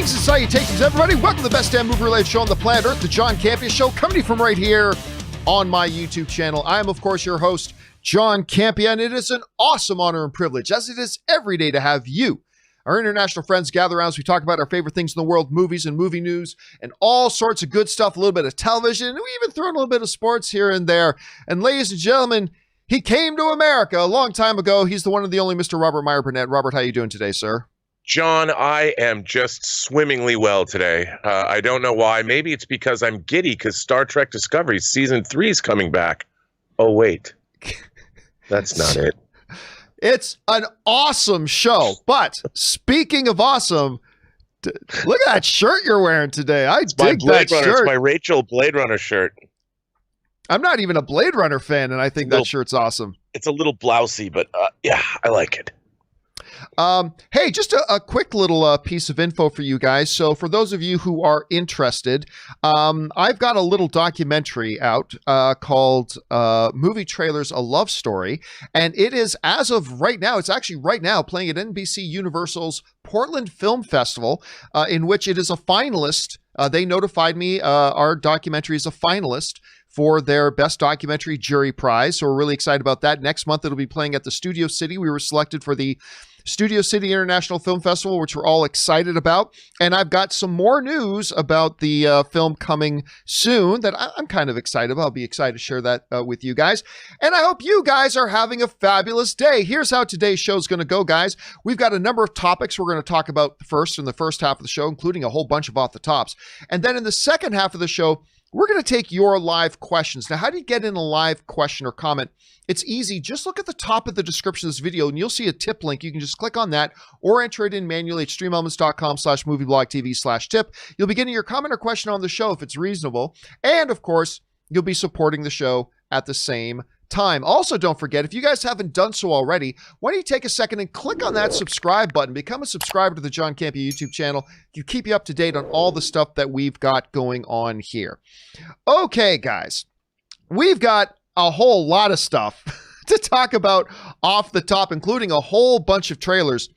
Greetings and salutations, everybody. Welcome to the best damn movie-related show on the planet Earth, the John Campea Show, coming to you from right here on my YouTube channel. I am, of course, your host, John Campea, and it is an awesome honor and privilege, as it is every day, to have you, our international friends, gather around as we talk about our favorite things in the world, movies and movie news, and all sorts of good stuff, a little bit of television, and we even throw in a little bit of sports here and there. And ladies and gentlemen, he came to America a long time ago. He's the one and the only Mr. Robert Meyer Burnett. Robert, how you doing today, sir? John, I am just swimmingly well today. I don't know why. Maybe it's because I'm giddy because Star Trek Discovery Season 3 is coming back. Oh, wait. That's not it. It's an awesome show. But speaking of awesome, look at that shirt you're wearing today. I dig that shirt. It's my Rachel Blade Runner shirt. I'm not even a Blade Runner fan, and I think that shirt's awesome. It's a little blousy, but yeah, I like it. Hey, just a quick little piece of info for you guys. So for those of you who are interested, I've got a little documentary out called Movie Trailers, A Love Story. And it is, as of right now, it's actually right now playing at NBC Universal's Portland Film Festival, in which it is a finalist. They notified me our documentary is a finalist for their Best Documentary Jury Prize. So we're really excited about that. Next month, it'll be playing at the Studio City. We were selected for the Studio City International Film Festival, which we're all excited about. And I've got some more news about the film coming soon that I'm kind of excited about. I'll be excited to share that with you guys. And I hope you guys are having a fabulous day. Here's how today's show is going to go, guys. We've got a number of topics we're going to talk about first in the first half of the show, including a whole bunch of off the tops. And then in the second half of the show, we're going to take your live questions. Now, how do you get in a live question or comment? It's easy. Just look at the top of the description of this video and you'll see a tip link. You can just click on that or enter it in manually at streamelements.com/movieblogtv/tip. You'll be getting your comment or question on the show if it's reasonable. And of course, you'll be supporting the show at the same time. Also, don't forget, if you guys haven't done so already, why don't you take a second and click on that subscribe button. Become a subscriber to the John Campea YouTube channel. You keep you up to date on all the stuff that we've got going on here. Okay, guys, we've got a whole lot of stuff to talk about off the top, including a whole bunch of trailers.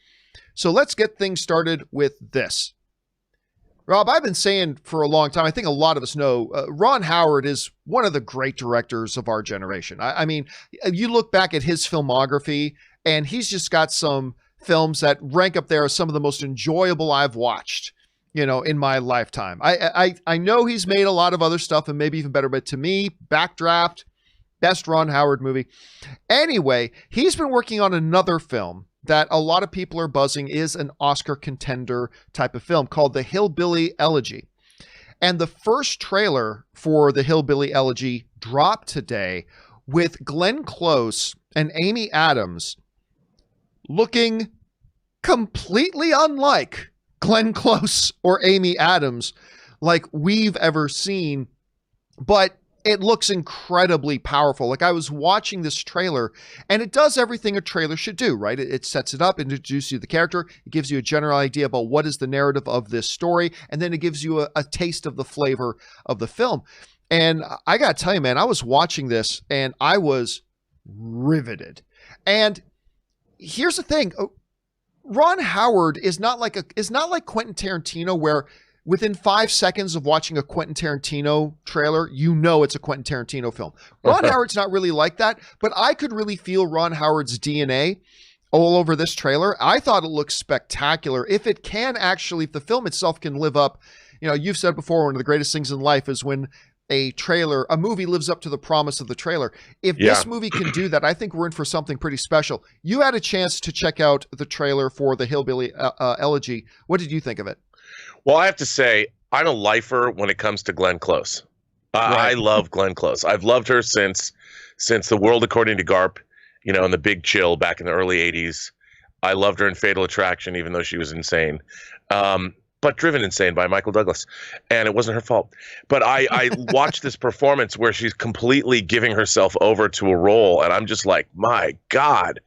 So let's get things started with this. Rob, I've been saying for a long time, I think a lot of us know, Ron Howard is one of the great directors of our generation. I mean, you look back at his filmography, and he's just got some films that rank up there as some of the most enjoyable I've watched, you know, in my lifetime. I know he's made a lot of other stuff and maybe even better, but to me, Backdraft, best Ron Howard movie. Anyway, he's been working on another film that a lot of people are buzzing is an Oscar contender type of film called The Hillbilly Elegy. And the first trailer for The Hillbilly Elegy dropped today with Glenn Close and Amy Adams looking completely unlike Glenn Close or Amy Adams like we've ever seen. But it looks incredibly powerful. Like, I was watching this trailer and it does everything a trailer should do, right? It sets it up, introduces you to the character. It gives you a general idea about what is the narrative of this story. And then it gives you a taste of the flavor of the film. And I got to tell you, man, I was watching this and I was riveted. And here's the thing. Ron Howard is not like Quentin Tarantino, where within 5 seconds of watching a Quentin Tarantino trailer, you know it's a Quentin Tarantino film. Ron Howard's not really like that, but I could really feel Ron Howard's DNA all over this trailer. I thought it looked spectacular. If it can actually, if the film itself can live up, you know, you've said before, one of the greatest things in life is when a movie lives up to the promise of the trailer. If this movie can do that, I think we're in for something pretty special. You had a chance to check out the trailer for The Hillbilly Elegy. What did you think of it? Well, I have to say, I'm a lifer when it comes to Glenn Close. Right. I love Glenn Close. I've loved her since The World According to Garp, you know, in The Big Chill back in the early 80s. I loved her in Fatal Attraction, even though she was insane. But Driven Insane by Michael Douglas. And it wasn't her fault. But I watched this performance where she's completely giving herself over to a role. And I'm just like, my God.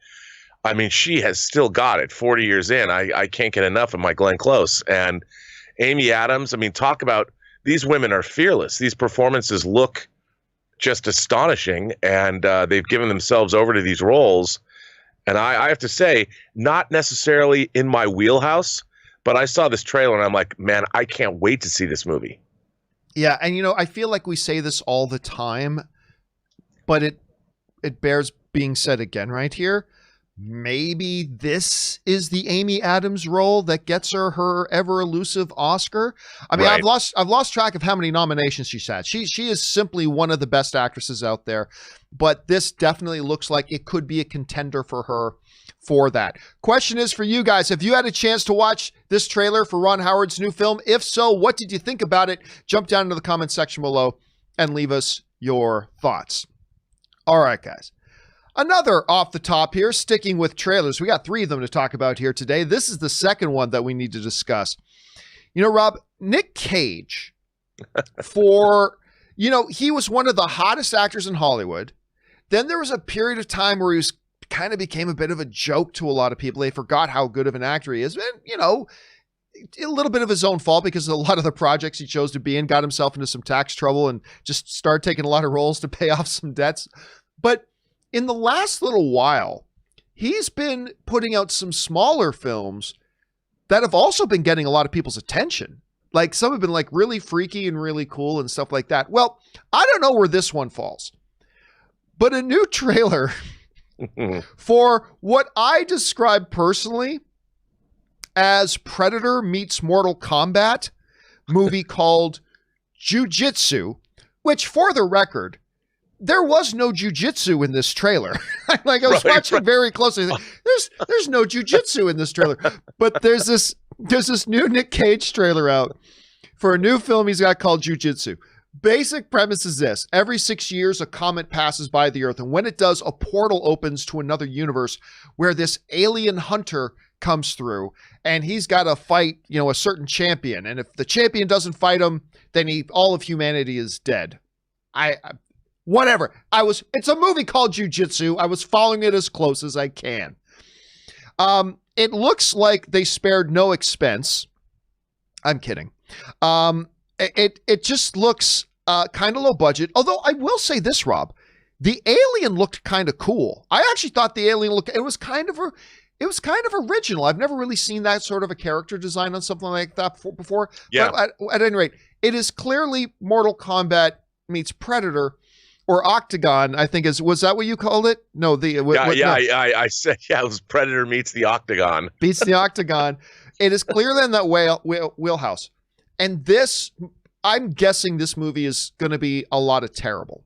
I mean, she has still got it 40 years in. I can't get enough of my Glenn Close. And Amy Adams, I mean, talk about, these women are fearless. These performances look just astonishing, and they've given themselves over to these roles. And I have to say, not necessarily in my wheelhouse, But I saw this trailer and I'm like, man, I can't wait to see this movie. Yeah, and I feel like we say this all the time, but it bears being said again right here. Maybe this is the Amy Adams role that gets her ever elusive Oscar. I mean, Right. I've lost track of how many nominations she's had. She is simply one of the best actresses out there, but this definitely looks like it could be a contender for her for that. Question is for you guys, have you had a chance to watch this trailer for Ron Howard's new film? If so, what did you think about it? Jump down into the comment section below and leave us your thoughts. All right, guys. Another off the top here, sticking with trailers. We got 3 of them to talk about here today. This is the second one that we need to discuss. Rob, Nick Cage, he was one of the hottest actors in Hollywood. Then there was a period of time where he was kind of became a bit of a joke to a lot of people. They forgot how good of an actor he is. And, a little bit of his own fault because a lot of the projects he chose to be in got himself into some tax trouble and just started taking a lot of roles to pay off some debts. But in the last little while, he's been putting out some smaller films that have also been getting a lot of people's attention. Like some have been like really freaky and really cool and stuff like that. Well, I don't know where this one falls, but a new trailer for what I describe personally as Predator meets Mortal Kombat movie called Jiu Jitsu, which for the record, there was no jujitsu in this trailer. I was watching very closely. There's no jujitsu in this trailer, but there's this new Nick Cage trailer out for a new film he's got called Jiu Jitsu. Basic premise is this: every 6 years, a comet passes by the Earth, and when it does, a portal opens to another universe where this alien hunter comes through, and he's got to fight, a certain champion. And if the champion doesn't fight him, then all of humanity is dead. Whatever. It's a movie called Jiu Jitsu. I was following it as close as I can. It looks like they spared no expense. I'm kidding. It just looks kind of low budget. Although I will say this, Rob, the alien looked kind of cool. I actually thought the alien it was kind of original. I've never really seen that sort of a character design on something like that before. Yeah. But at any rate, it is clearly Mortal Kombat meets Predator. Or Octagon, I think was that what you called it? No, I said, it was Predator meets the Octagon. Beats the Octagon. It is clearly in that wheelhouse. And this, I'm guessing this movie is going to be a lot of terrible.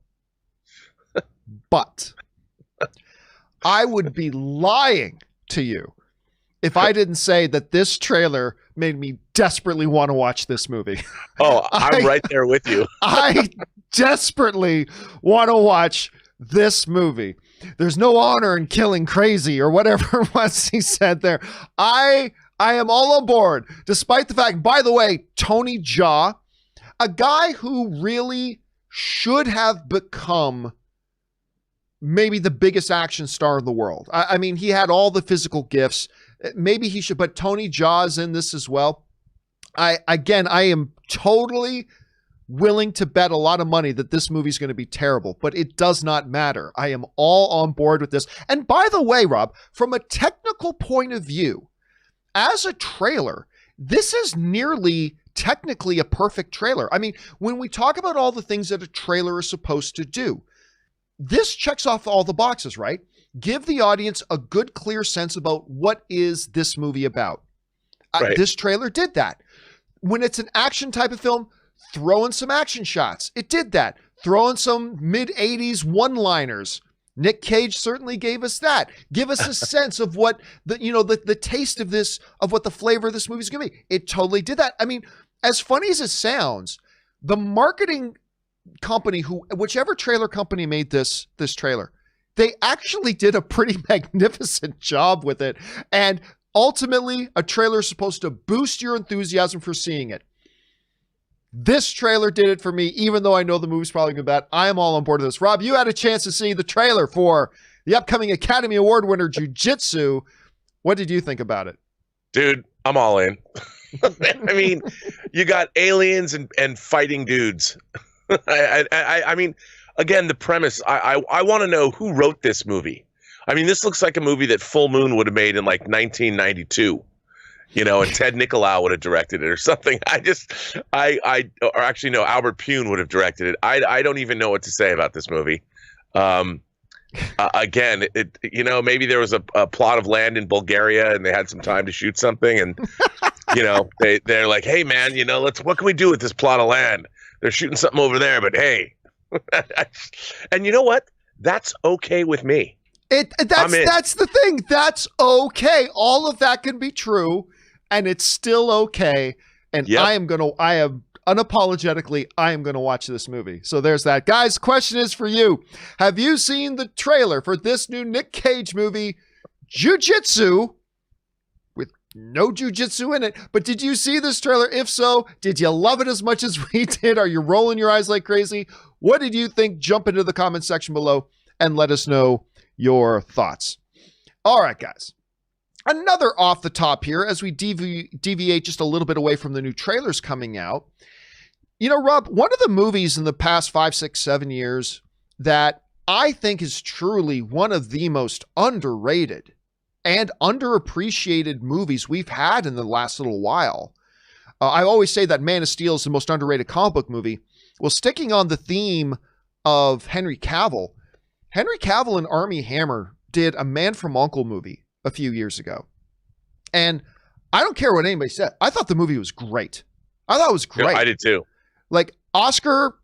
But I would be lying to you if I didn't say that this trailer made me desperately want to watch this movie. Oh, I'm right there with you. I desperately want to watch this movie. There's no honor in killing crazy or whatever it was he said there. I am all on board, despite the fact, by the way, Tony Jaa, a guy who really should have become maybe the biggest action star in the world. I mean, he had all the physical gifts. Maybe he should, but Tony Jaa is in this as well. I am totally willing to bet a lot of money that this movie is going to be terrible, but it does not matter. I am all on board with this. And by the way, Rob, from a technical point of view, as a trailer, this is nearly technically a perfect trailer. I mean, when we talk about all the things that a trailer is supposed to do, this checks off all the boxes, right? Give the audience a good, clear sense about what is this movie about. Right. This trailer did that. When it's an action type of film, throw in some action shots. It did that. Throw in some mid-80s one-liners. Nick Cage certainly gave us that. Give us a sense of what the taste of this, of what the flavor of this movie is going to be. It totally did that. I mean, as funny as it sounds, the marketing company, whichever trailer company made this trailer, they actually did a pretty magnificent job with it. And ultimately, a trailer is supposed to boost your enthusiasm for seeing it. This trailer did it for me, even though I know the movie's probably going to be bad. I am all on board with this. Rob, you had a chance to see the trailer for the upcoming Academy Award winner, Jiu Jitsu. What did you think about it? Dude, I'm all in. I mean, you got aliens and fighting dudes. I mean, again, the premise, I want to know who wrote this movie. I mean, this looks like a movie that Full Moon would have made in like 1992. and Ted Nicolau would have directed it or something. Or actually, no, Albert Pune would have directed it. I don't even know what to say about this movie. Again, maybe there was a plot of land in Bulgaria and they had some time to shoot something, and they're like, hey man, what can we do with this plot of land? They're shooting something over there, but hey, and you know what? That's okay with me. That's the thing. That's okay. All of that can be true, and it's still okay. And I am unapologetically gonna watch this movie. So there's that. Guys, question is for you. Have you seen the trailer for this new Nick Cage movie, Jiu Jitsu, with no Jiu Jitsu in it? But did you see this trailer? If so, did you love it as much as we did? Are you rolling your eyes like crazy? What did you think? Jump into the comment section below and let us know your thoughts. All right, guys. Another off the top here as we deviate just a little bit away from the new trailers coming out. Rob, one of the movies in the past 5, 6, 7 years that I think is truly one of the most underrated and underappreciated movies we've had in the last little while. I always say that Man of Steel is the most underrated comic book movie. Well, sticking on the theme of Henry Cavill and Armie Hammer did a Man from U.N.C.L.E. movie a few years ago. And I don't care what anybody said. I thought the movie was great. I thought it was great. Yeah, I did too. Like Oscar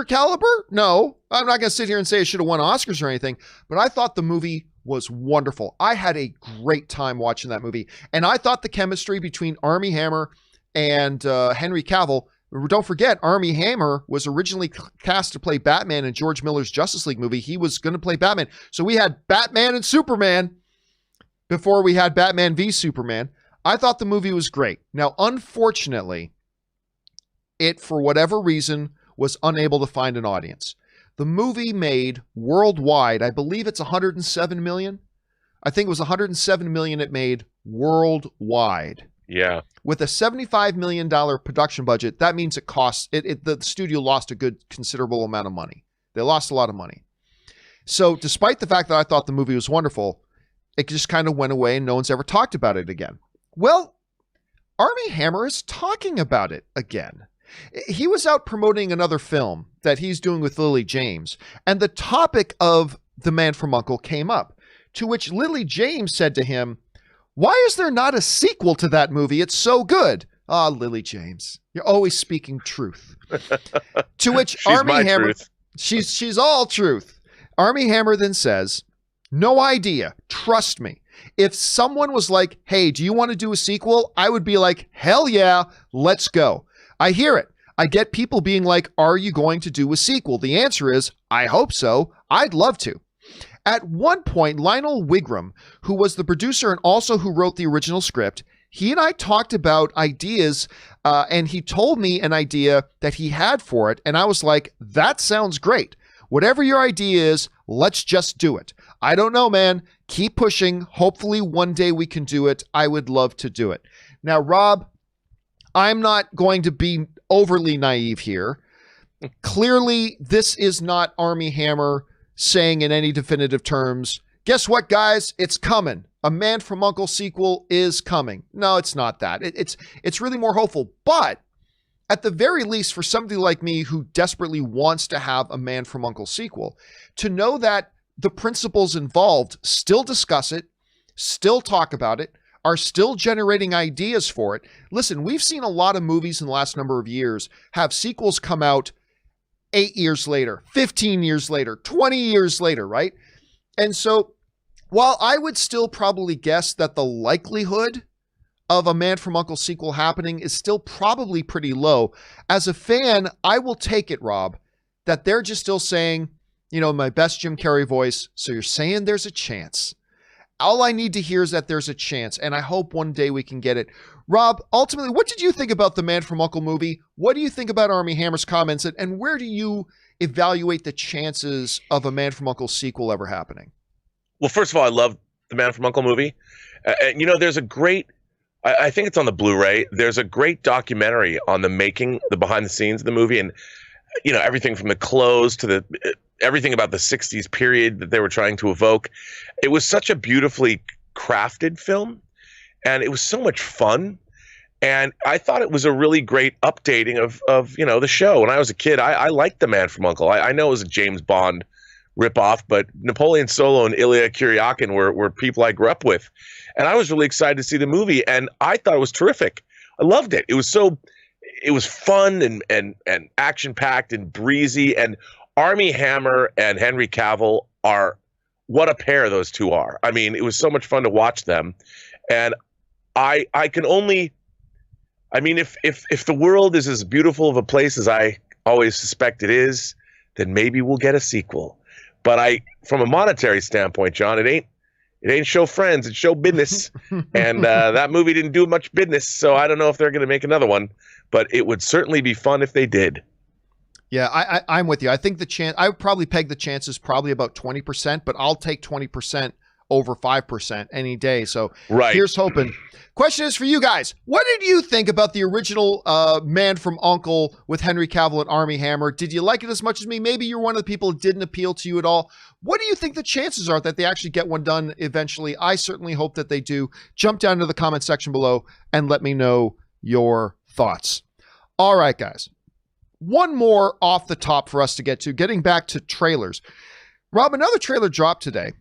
caliber? No, I'm not going to sit here and say it should have won Oscars or anything, but I thought the movie was wonderful. I had a great time watching that movie. And I thought the chemistry between Armie Hammer and Henry Cavill, don't forget, Armie Hammer was originally cast to play Batman in George Miller's Justice League movie. He was going to play Batman. So we had Batman and Superman before we had Batman v Superman. I thought the movie was great. Now, unfortunately, it, for whatever reason, was unable to find an audience. The movie made worldwide, I believe it's 107 million. I think it was 107 million it made worldwide. Yeah. With a $75 million production budget, that means it costs, the studio lost a good considerable amount of money. They lost a lot of money. So despite the fact that I thought the movie was wonderful, it just kind of went away and no one's ever talked about it again. Well, Armie Hammer is talking about it again. He was out promoting another film that he's doing with Lily James, and the topic of The Man from U.N.C.L.E. came up, to which Lily James said to him, "Why is there not a sequel to that movie? It's so good." Ah, Lily James, you're always speaking truth. To which Armie Hammer, she's all truth. Armie Hammer then says, "No idea. Trust me. If someone was like, hey, do you want to do a sequel? I would be like, hell yeah, let's go. I hear it. I get people being like, are you going to do a sequel? The answer is, I hope so. I'd love to." At one point, Lionel Wigram, who was the producer and also who wrote the original script, he and I talked about ideas, and he told me an idea that he had for it. And I was like, that sounds great. Whatever your idea is, let's just do it. I don't know, man. Keep pushing. Hopefully one day we can do it. I would love to do it. Now, Rob, I'm not going to be overly naive here. Clearly, this is not Armie Hammer saying in any definitive terms, guess what, guys? It's coming. A Man from U.N.C.L.E. sequel is coming. No, it's not that. It's really more hopeful. But at the very least, for somebody like me who desperately wants to have a Man from U.N.C.L.E. sequel, to know that the principals involved still discuss it, still talk about it, are still generating ideas for it. Listen, we've seen a lot of movies in the last number of years have sequels come out 8 years later, 15 years later, 20 years later, right? And so while I would still probably guess that the likelihood of a Man from U.N.C.L.E. sequel happening is still probably pretty low, as a fan, I will take it, Rob, that they're just still saying, my best Jim Carrey voice, so you're saying there's a chance. All I need to hear is that there's a chance, and I hope one day we can get it. Rob, ultimately, what did you think about the Man from U.N.C.L.E. movie? What do you think about Armie Hammer's comments, and where do you evaluate the chances of a Man from U.N.C.L.E. sequel ever happening? Well, first of all, I love the Man from U.N.C.L.E. movie. There's a great, I think it's on the Blu-ray, there's a great documentary on the behind the scenes of the movie, and everything from the clothes to everything about the 60s period that they were trying to evoke. It was such a beautifully crafted film. and it was so much fun. And I thought it was a really great updating of the show. When I was a kid, I liked The Man from U.N.C.L.E. I know it was a James Bond ripoff, but Napoleon Solo and Ilya Kuryakin were people I grew up with. And I was really excited to see the movie, and I thought it was terrific. I loved it. It was fun and action-packed and breezy, and Armie Hammer and Henry Cavill are what a pair those two are. I mean, it was so much fun to watch them. And I can only, I mean, if the world is as beautiful of a place as I always suspect it is, then maybe we'll get a sequel. But from a monetary standpoint, John, it ain't show friends, it's show business. And that movie didn't do much business, so I don't know if they're going to make another one. But it would certainly be fun if they did. Yeah, I'm with you. I think I would probably peg the chances probably about 20%, but I'll take 20% over 5% any day. So Here's hoping. Question is for you guys. What did you think about the original Man from U.N.C.L.E. with Henry Cavill and Armie Hammer? Did you like it as much as me? Maybe you're one of the people who didn't appeal to you at all. What do you think the chances are that they actually get one done eventually? I certainly hope that they do. Jump down to the comment section below and let me know your thoughts. All right, guys. One more off the top for us to get to. Getting back to trailers. Rob, another trailer dropped today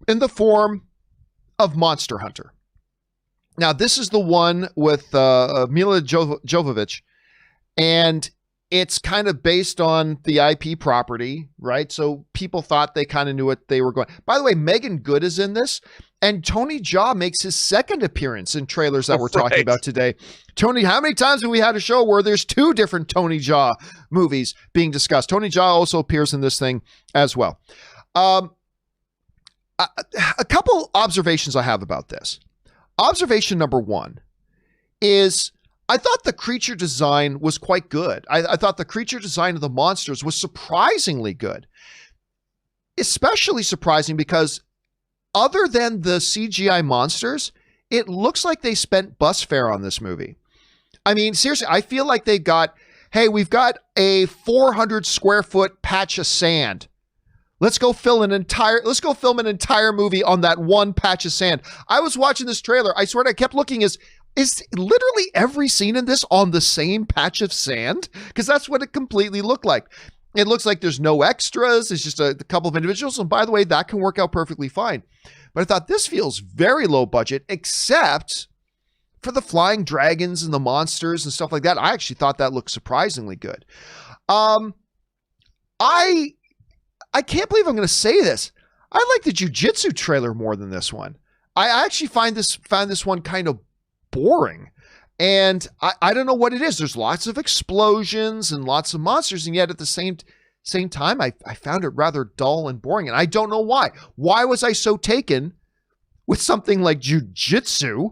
in the form of Monster Hunter. Now, this is the one with Milla Jovovich, and it's kind of based on the IP property, right? So people thought they kind of knew what they were going. By the way, Megan Good is in this, and Tony Jaa makes his second appearance in trailers that we're talking about today. Tony, how many times have we had a show where there's two different Tony Jaa movies being discussed? Tony Jaa also appears in this thing as well. A couple observations I have about this. Observation number one is I thought the creature design was quite good. I thought the creature design of the monsters was surprisingly good. Especially surprising because other than the CGI monsters, it looks like they spent bus fare on this movie. I mean, seriously, I feel like they got, hey, we've got a 400 square foot patch of sand. Let's go film an entire movie on that one patch of sand. I was watching this trailer. I swear I kept looking is literally every scene in this on the same patch of sand? Because that's what it completely looked like. It looks like there's no extras. It's just a couple of individuals. And by the way, that can work out perfectly fine. But I thought this feels very low budget, except for the flying dragons and the monsters and stuff like that. I actually thought that looked surprisingly good. I can't believe I'm going to say this. I like the Jiu Jitsu trailer more than this one. I actually found this one kind of boring. And I don't know what it is. There's lots of explosions and lots of monsters. And yet at the same time, I found it rather dull and boring. And I don't know why. Why was I so taken with something like Jiu Jitsu?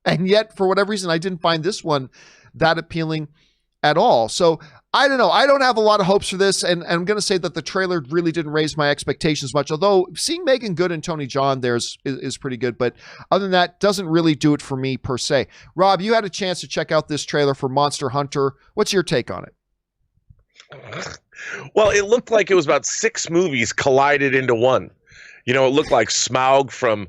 And yet, for whatever reason, I didn't find this one that appealing at all. So I don't know. I don't have a lot of hopes for this. And I'm going to say that the trailer really didn't raise my expectations much. Although seeing Megan Good and Tony Jaa there is pretty good. But other than that, doesn't really do it for me per se. Rob, you had a chance to check out this trailer for Monster Hunter. What's your take on it? Well, it looked like it was about 6 movies collided into one. You know, it looked like Smaug from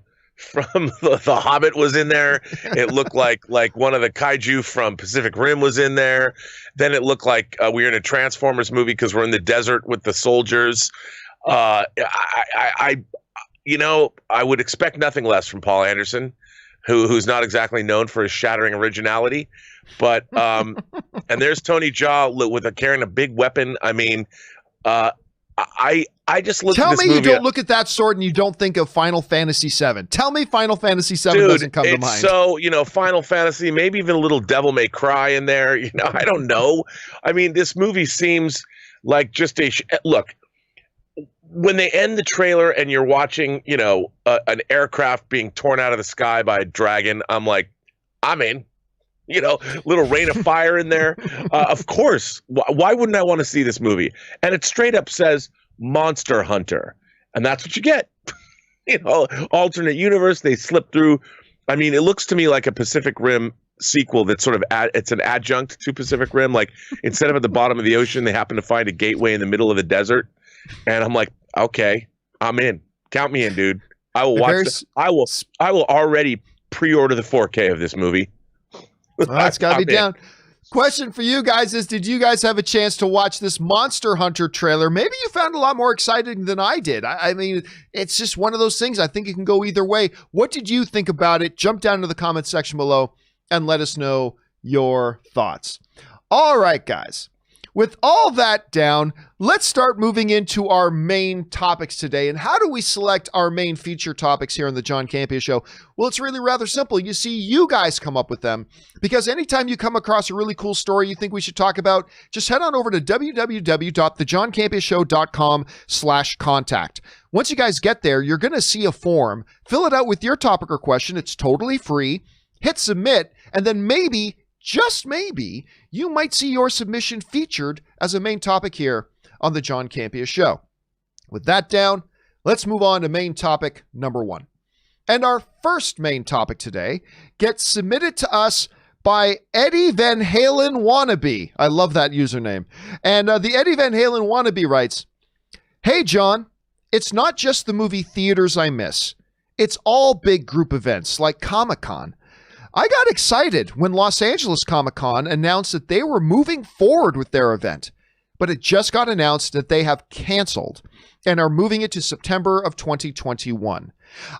the Hobbit was in there. It looked like one of the kaiju from Pacific Rim was in there. Then it looked like we were in a Transformers movie because we're in the desert with the soldiers. I would expect nothing less from Paul Anderson, who's not exactly known for his shattering originality. But and there's Tony Jaa carrying a big weapon. I mean, I just looked at this movie. Tell me you don't look at that sword and you don't think of Final Fantasy VII. Tell me Final Fantasy VII doesn't come to mind. So, Final Fantasy, maybe even a little Devil May Cry in there. I don't know. I mean, this movie seems like just look, when they end the trailer and you're watching, an aircraft being torn out of the sky by a dragon, I'm like, I'm in. Little rain of fire in there. Of course. Why wouldn't I want to see this movie? And it straight up says Monster Hunter. And that's what you get. Alternate universe. They slip through. I mean, it looks to me like a Pacific Rim sequel that's sort of it's an adjunct to Pacific Rim. Like instead of at the bottom of the ocean, they happen to find a gateway in the middle of the desert. And I'm like, okay, I'm in. Count me in, dude. I will watch this. I will already pre-order the 4K of this movie. That's got to be down. Question for you guys is, did you guys have a chance to watch this Monster Hunter trailer? Maybe you found it a lot more exciting than I did. I mean, it's just one of those things. I think it can go either way. What did you think about it? Jump down to the comment section below and let us know your thoughts. All right, guys. With all that down, let's start moving into our main topics today. And how do we select our main feature topics here on the John Campea Show? Well, it's really rather simple. You see, you guys come up with them, because anytime you come across a really cool story you think we should talk about, just head on over to www.thejohncampeashow.com/contact. Once you guys get there, you're going to see a form. Fill it out with your topic or question. It's totally free. Hit submit, and then maybe, just maybe, you might see your submission featured as a main topic here on the John Campea Show. With that down, let's move on to main topic number 1. And our first main topic today gets submitted to us by Eddie Van Halen Wannabe. I love that username. And the Eddie Van Halen Wannabe writes, "Hey, John, it's not just the movie theaters I miss. It's all big group events like Comic-Con. I got excited when Los Angeles Comic-Con announced that they were moving forward with their event, but it just got announced that they have canceled and are moving it to September of 2021.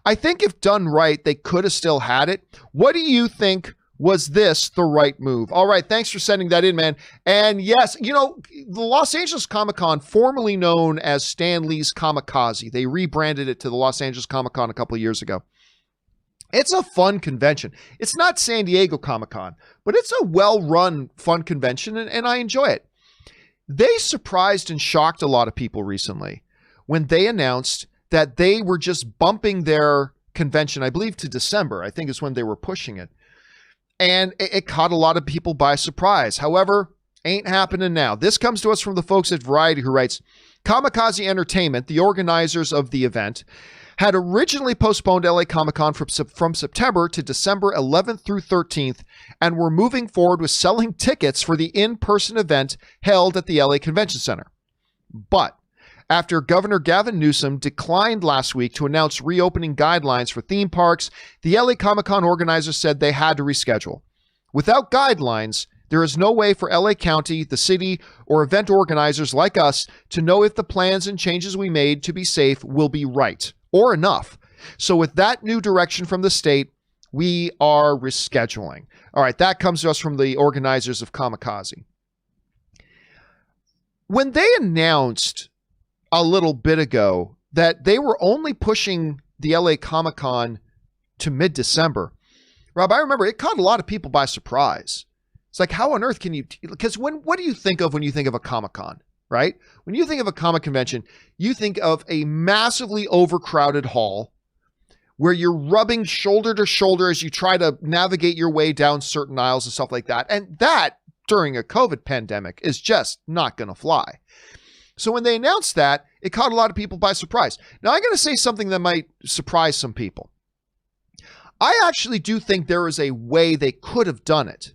I think if done right, they could have still had it. What do you think? Was this the right move?" All right, thanks for sending that in, man. And yes, you know, the Los Angeles Comic-Con, formerly known as Stan Lee's Comikaze, they rebranded it to the Los Angeles Comic-Con a couple of years ago. It's a fun convention. It's not San Diego Comic-Con, but it's a well-run, fun convention, and I enjoy it. They surprised and shocked a lot of people recently when they announced that they were just bumping their convention, I believe, to December. I think is when they were pushing it. And it caught a lot of people by surprise. However, ain't happening now. This comes to us from the folks at Variety, who writes, "Kamikaze Entertainment, the organizers of the event, had originally postponed LA Comic-Con from September to December 11th through 13th and were moving forward with selling tickets for the in-person event held at the LA Convention Center. But after Governor Gavin Newsom declined last week to announce reopening guidelines for theme parks, the LA Comic-Con organizers said they had to reschedule. Without guidelines, there is no way for LA County, the city, or event organizers like us to know if the plans and changes we made to be safe will be right or enough. So with that new direction from the state, we are rescheduling." All right, that comes to us from the organizers of Kamikaze. When they announced a little bit ago that they were only pushing the LA Comic-Con to mid-December, Rob, I remember it caught a lot of people by surprise. It's like, how on earth can you, because what do you think of when you think of a Comic-Con, right? When you think of a comic convention, you think of a massively overcrowded hall where you're rubbing shoulder to shoulder as you try to navigate your way down certain aisles and stuff like that. And that, during a COVID pandemic, is just not going to fly. So when they announced that, it caught a lot of people by surprise. Now, I'm going to say something that might surprise some people. I actually do think there is a way they could have done it.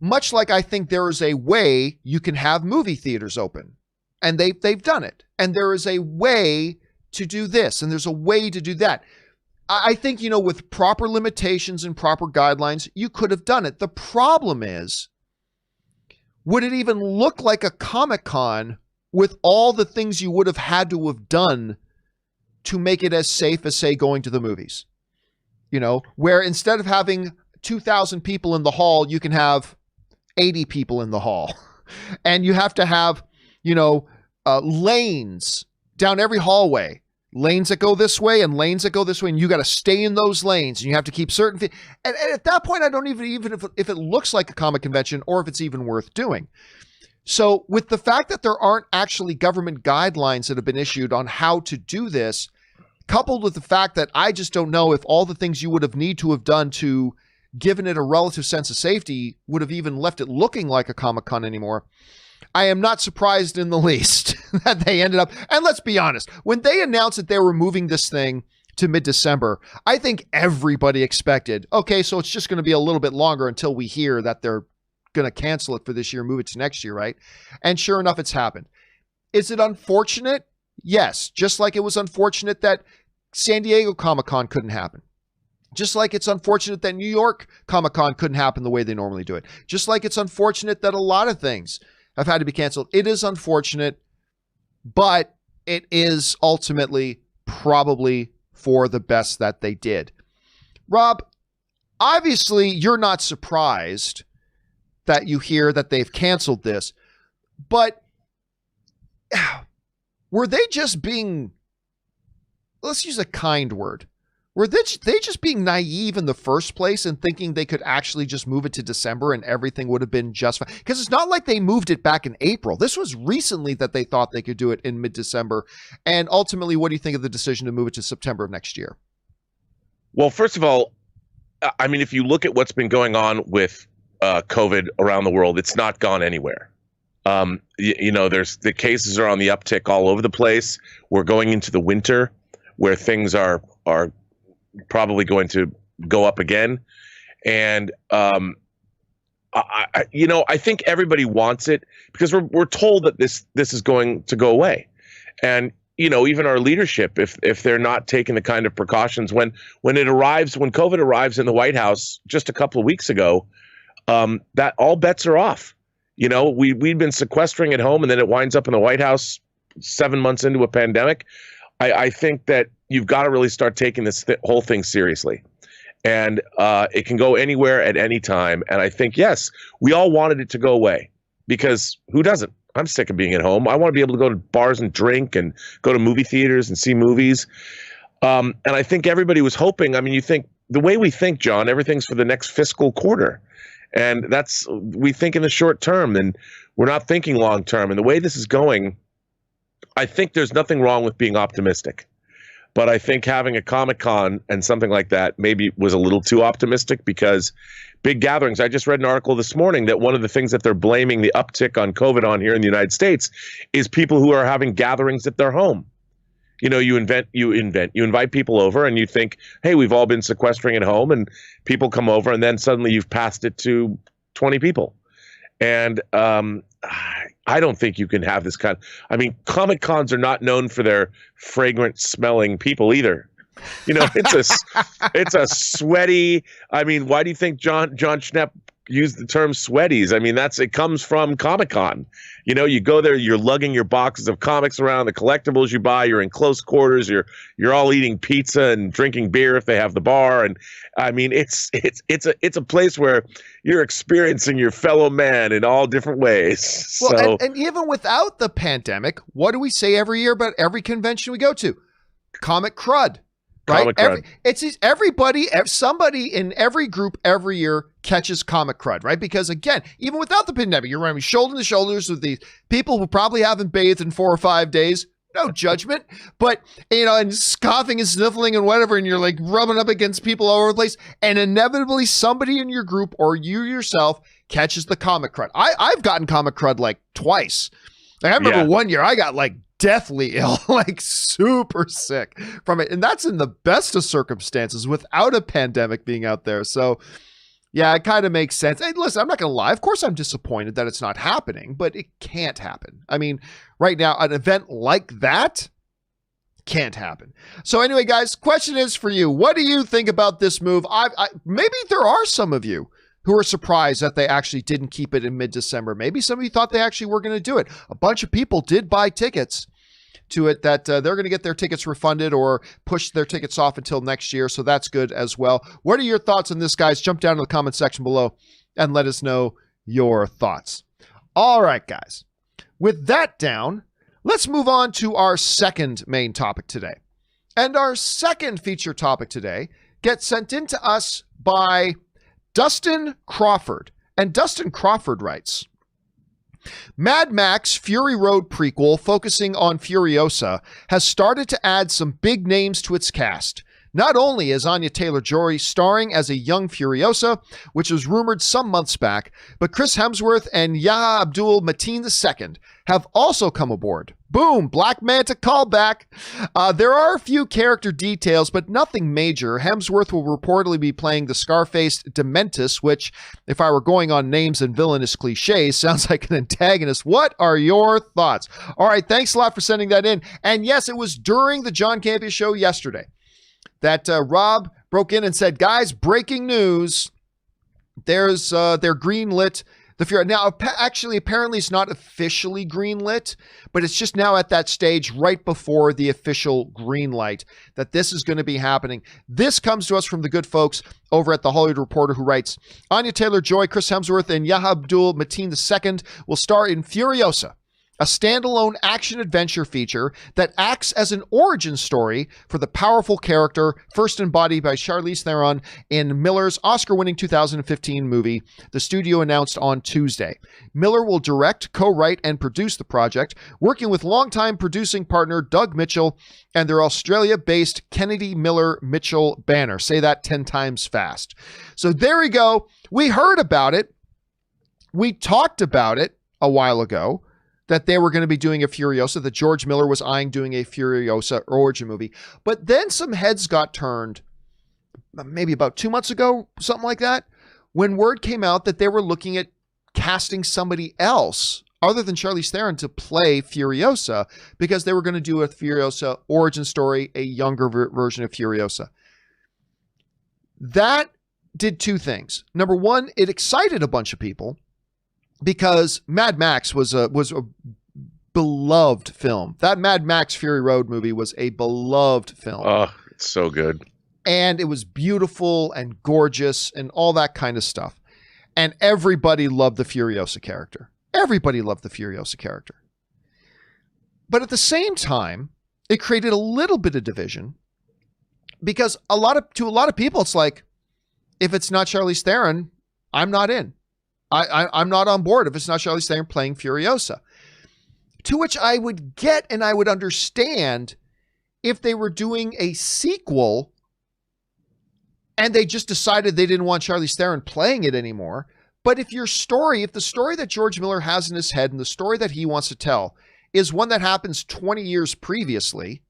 Much like I think there is a way you can have movie theaters open. And they've done it. And there is a way to do this. And there's a way to do that. I think, you know, with proper limitations and proper guidelines, you could have done it. The problem is, would it even look like a Comic-Con with all the things you would have had to have done to make it as safe as, say, going to the movies? You know, where instead of having 2,000 people in the hall, you can have 80 people in the hall. And you have to have, you know, lanes down every hallway. Lanes that go this way and lanes that go this way, and you got to stay in those lanes, and you have to keep certain. And at that point, I don't even if it looks like a comic convention or if it's even worth doing. So with the fact that there aren't actually government guidelines that have been issued on how to do this, coupled with the fact that I just don't know if all the things you would have need to have done to given it a relative sense of safety would have even left it looking like a Comic-Con anymore, I am not surprised in the least that they ended up, and let's be honest, when they announced that they were moving this thing to mid-December, I think everybody expected, okay, so it's just going to be a little bit longer until we hear that they're going to cancel it for this year, move it to next year, right? And sure enough, it's happened. Is it unfortunate? Yes, just like it was unfortunate that San Diego Comic-Con couldn't happen. Just like it's unfortunate that New York Comic-Con couldn't happen the way they normally do it. Just like it's unfortunate that a lot of things have had to be canceled. It is unfortunate, but it is ultimately probably for the best that they did. Rob, obviously you're not surprised that you hear that they've canceled this, but were they just being, let's use a kind word, were they just being naive in the first place and thinking they could actually just move it to December and everything would have been just fine? Because it's not like they moved it back in April. This was recently that they thought they could do it in mid-December. And ultimately, what do you think of the decision to move it to September of next year? Well, first of all, I mean, if you look at what's been going on with COVID around the world, it's not gone anywhere. There's the cases are on the uptick all over the place. We're going into the winter where things are probably going to go up again. And, I think everybody wants it because we're told that this is going to go away. And, even our leadership, if they're not taking the kind of precautions when COVID arrives in the White House just a couple of weeks ago, that all bets are off. We'd been sequestering at home and then it winds up in the White House 7 months into a pandemic. I think that you've got to really start taking this whole thing seriously. And it can go anywhere at any time. And I think, yes, we all wanted it to go away because who doesn't? I'm sick of being at home. I want to be able to go to bars and drink and go to movie theaters and see movies. And I think everybody was hoping. I mean, you think the way we think, John, everything's for the next fiscal quarter. And we think in the short term and we're not thinking long term. And the way this is going, I think there's nothing wrong with being optimistic. But I think having a Comic-Con and something like that maybe was a little too optimistic because big gatherings. I just read an article this morning that one of the things that they're blaming the uptick on COVID on here in the United States is people who are having gatherings at their home. You invite people over and you think, hey, we've all been sequestering at home, and people come over and then suddenly you've passed it to 20 people. And I don't think you can have this kind. I mean, Comic Cons are not known for their fragrant smelling people either. It's a sweaty. I mean, why do you think John Schnepp used the term sweaties? I mean, it comes from Comic Con. You go there, you're lugging your boxes of comics around, the collectibles you buy, you're in close quarters, you're all eating pizza and drinking beer if they have the bar. And I mean, it's a place where you're experiencing your fellow man in all different ways. Well, so, and even without the pandemic, what do we say every year about every convention we go to? Comic crud. Right? Somebody in every group every year catches comic crud, right? Because again, even without the pandemic, you're running shoulder to shoulders with these people who probably haven't bathed in 4 or 5 days. No judgment, but and scoffing and sniffling and whatever, and you're like rubbing up against people all over the place, and inevitably somebody in your group or you yourself catches the comic crud. I've gotten comic crud like twice. Like I remember one year I got like deathly ill, like super sick from it. And that's in the best of circumstances without a pandemic being out there. So yeah, it kind of makes sense. Hey, listen, I'm not going to lie. Of course, I'm disappointed that it's not happening, but it can't happen. I mean, right now, an event like that can't happen. So anyway, guys, question is for you. What do you think about this move? Maybe there are some of you who are surprised that they actually didn't keep it in mid-December. Maybe some of you thought they actually were going to do it. A bunch of people did buy tickets to it that they're going to get their tickets refunded or push their tickets off until next year. So that's good as well. What are your thoughts on this, guys? Jump down to the comment section below and let us know your thoughts. All right, guys. With that down, let's move on to our second main topic today. And our second feature topic today gets sent in to us by Dustin Crawford. And Dustin Crawford writes, Mad Max Fury Road prequel focusing on Furiosa has started to add some big names to its cast. Not only is Anya Taylor-Joy starring as a young Furiosa, which was rumored some months back, but Chris Hemsworth and Yahya Abdul-Mateen II have also come aboard. Boom, Black Manta callback. There are a few character details, but nothing major. Hemsworth will reportedly be playing the scar-faced Dementus, which, if I were going on names and villainous cliches, sounds like an antagonist. What are your thoughts? All right, thanks a lot for sending that in. And yes, it was during the John Campea Show yesterday that Rob broke in and said, guys, breaking news. They're greenlit the Fury. Now, actually, apparently it's not officially greenlit, but it's just now at that stage right before the official green light that this is going to be happening. This comes to us from the good folks over at The Hollywood Reporter, who writes, Anya Taylor-Joy, Chris Hemsworth, and Yahya Abdul-Mateen II will star in Furiosa, a standalone action-adventure feature that acts as an origin story for the powerful character first embodied by Charlize Theron in Miller's Oscar-winning 2015 movie, the studio announced on Tuesday. Miller will direct, co-write, and produce the project, working with longtime producing partner Doug Mitchell and their Australia-based Kennedy Miller Mitchell banner. Say that 10 times fast. So there we go. We heard about it. We talked about it a while ago, that they were going to be doing a Furiosa, that George Miller was eyeing doing a Furiosa origin movie. But then some heads got turned maybe about 2 months ago, something like that, when word came out that they were looking at casting somebody else other than Charlize Theron to play Furiosa, because they were going to do a Furiosa origin story, a younger version of Furiosa. That did two things. Number one, it excited a bunch of people, because Mad Max was a beloved film. That Mad Max Fury Road movie was a beloved film. Oh, it's so good. And it was beautiful and gorgeous and all that kind of stuff. And everybody loved the Furiosa character. Everybody loved the Furiosa character. But at the same time, it created a little bit of division, because to a lot of people, it's like, if it's not Charlize Theron, I'm not in. I'm not on board if it's not Charlize Theron playing Furiosa. To which I would get and I would understand if they were doing a sequel and they just decided they didn't want Charlize Theron playing it anymore. But if the story that George Miller has in his head and the story that he wants to tell is one that happens 20 years previously,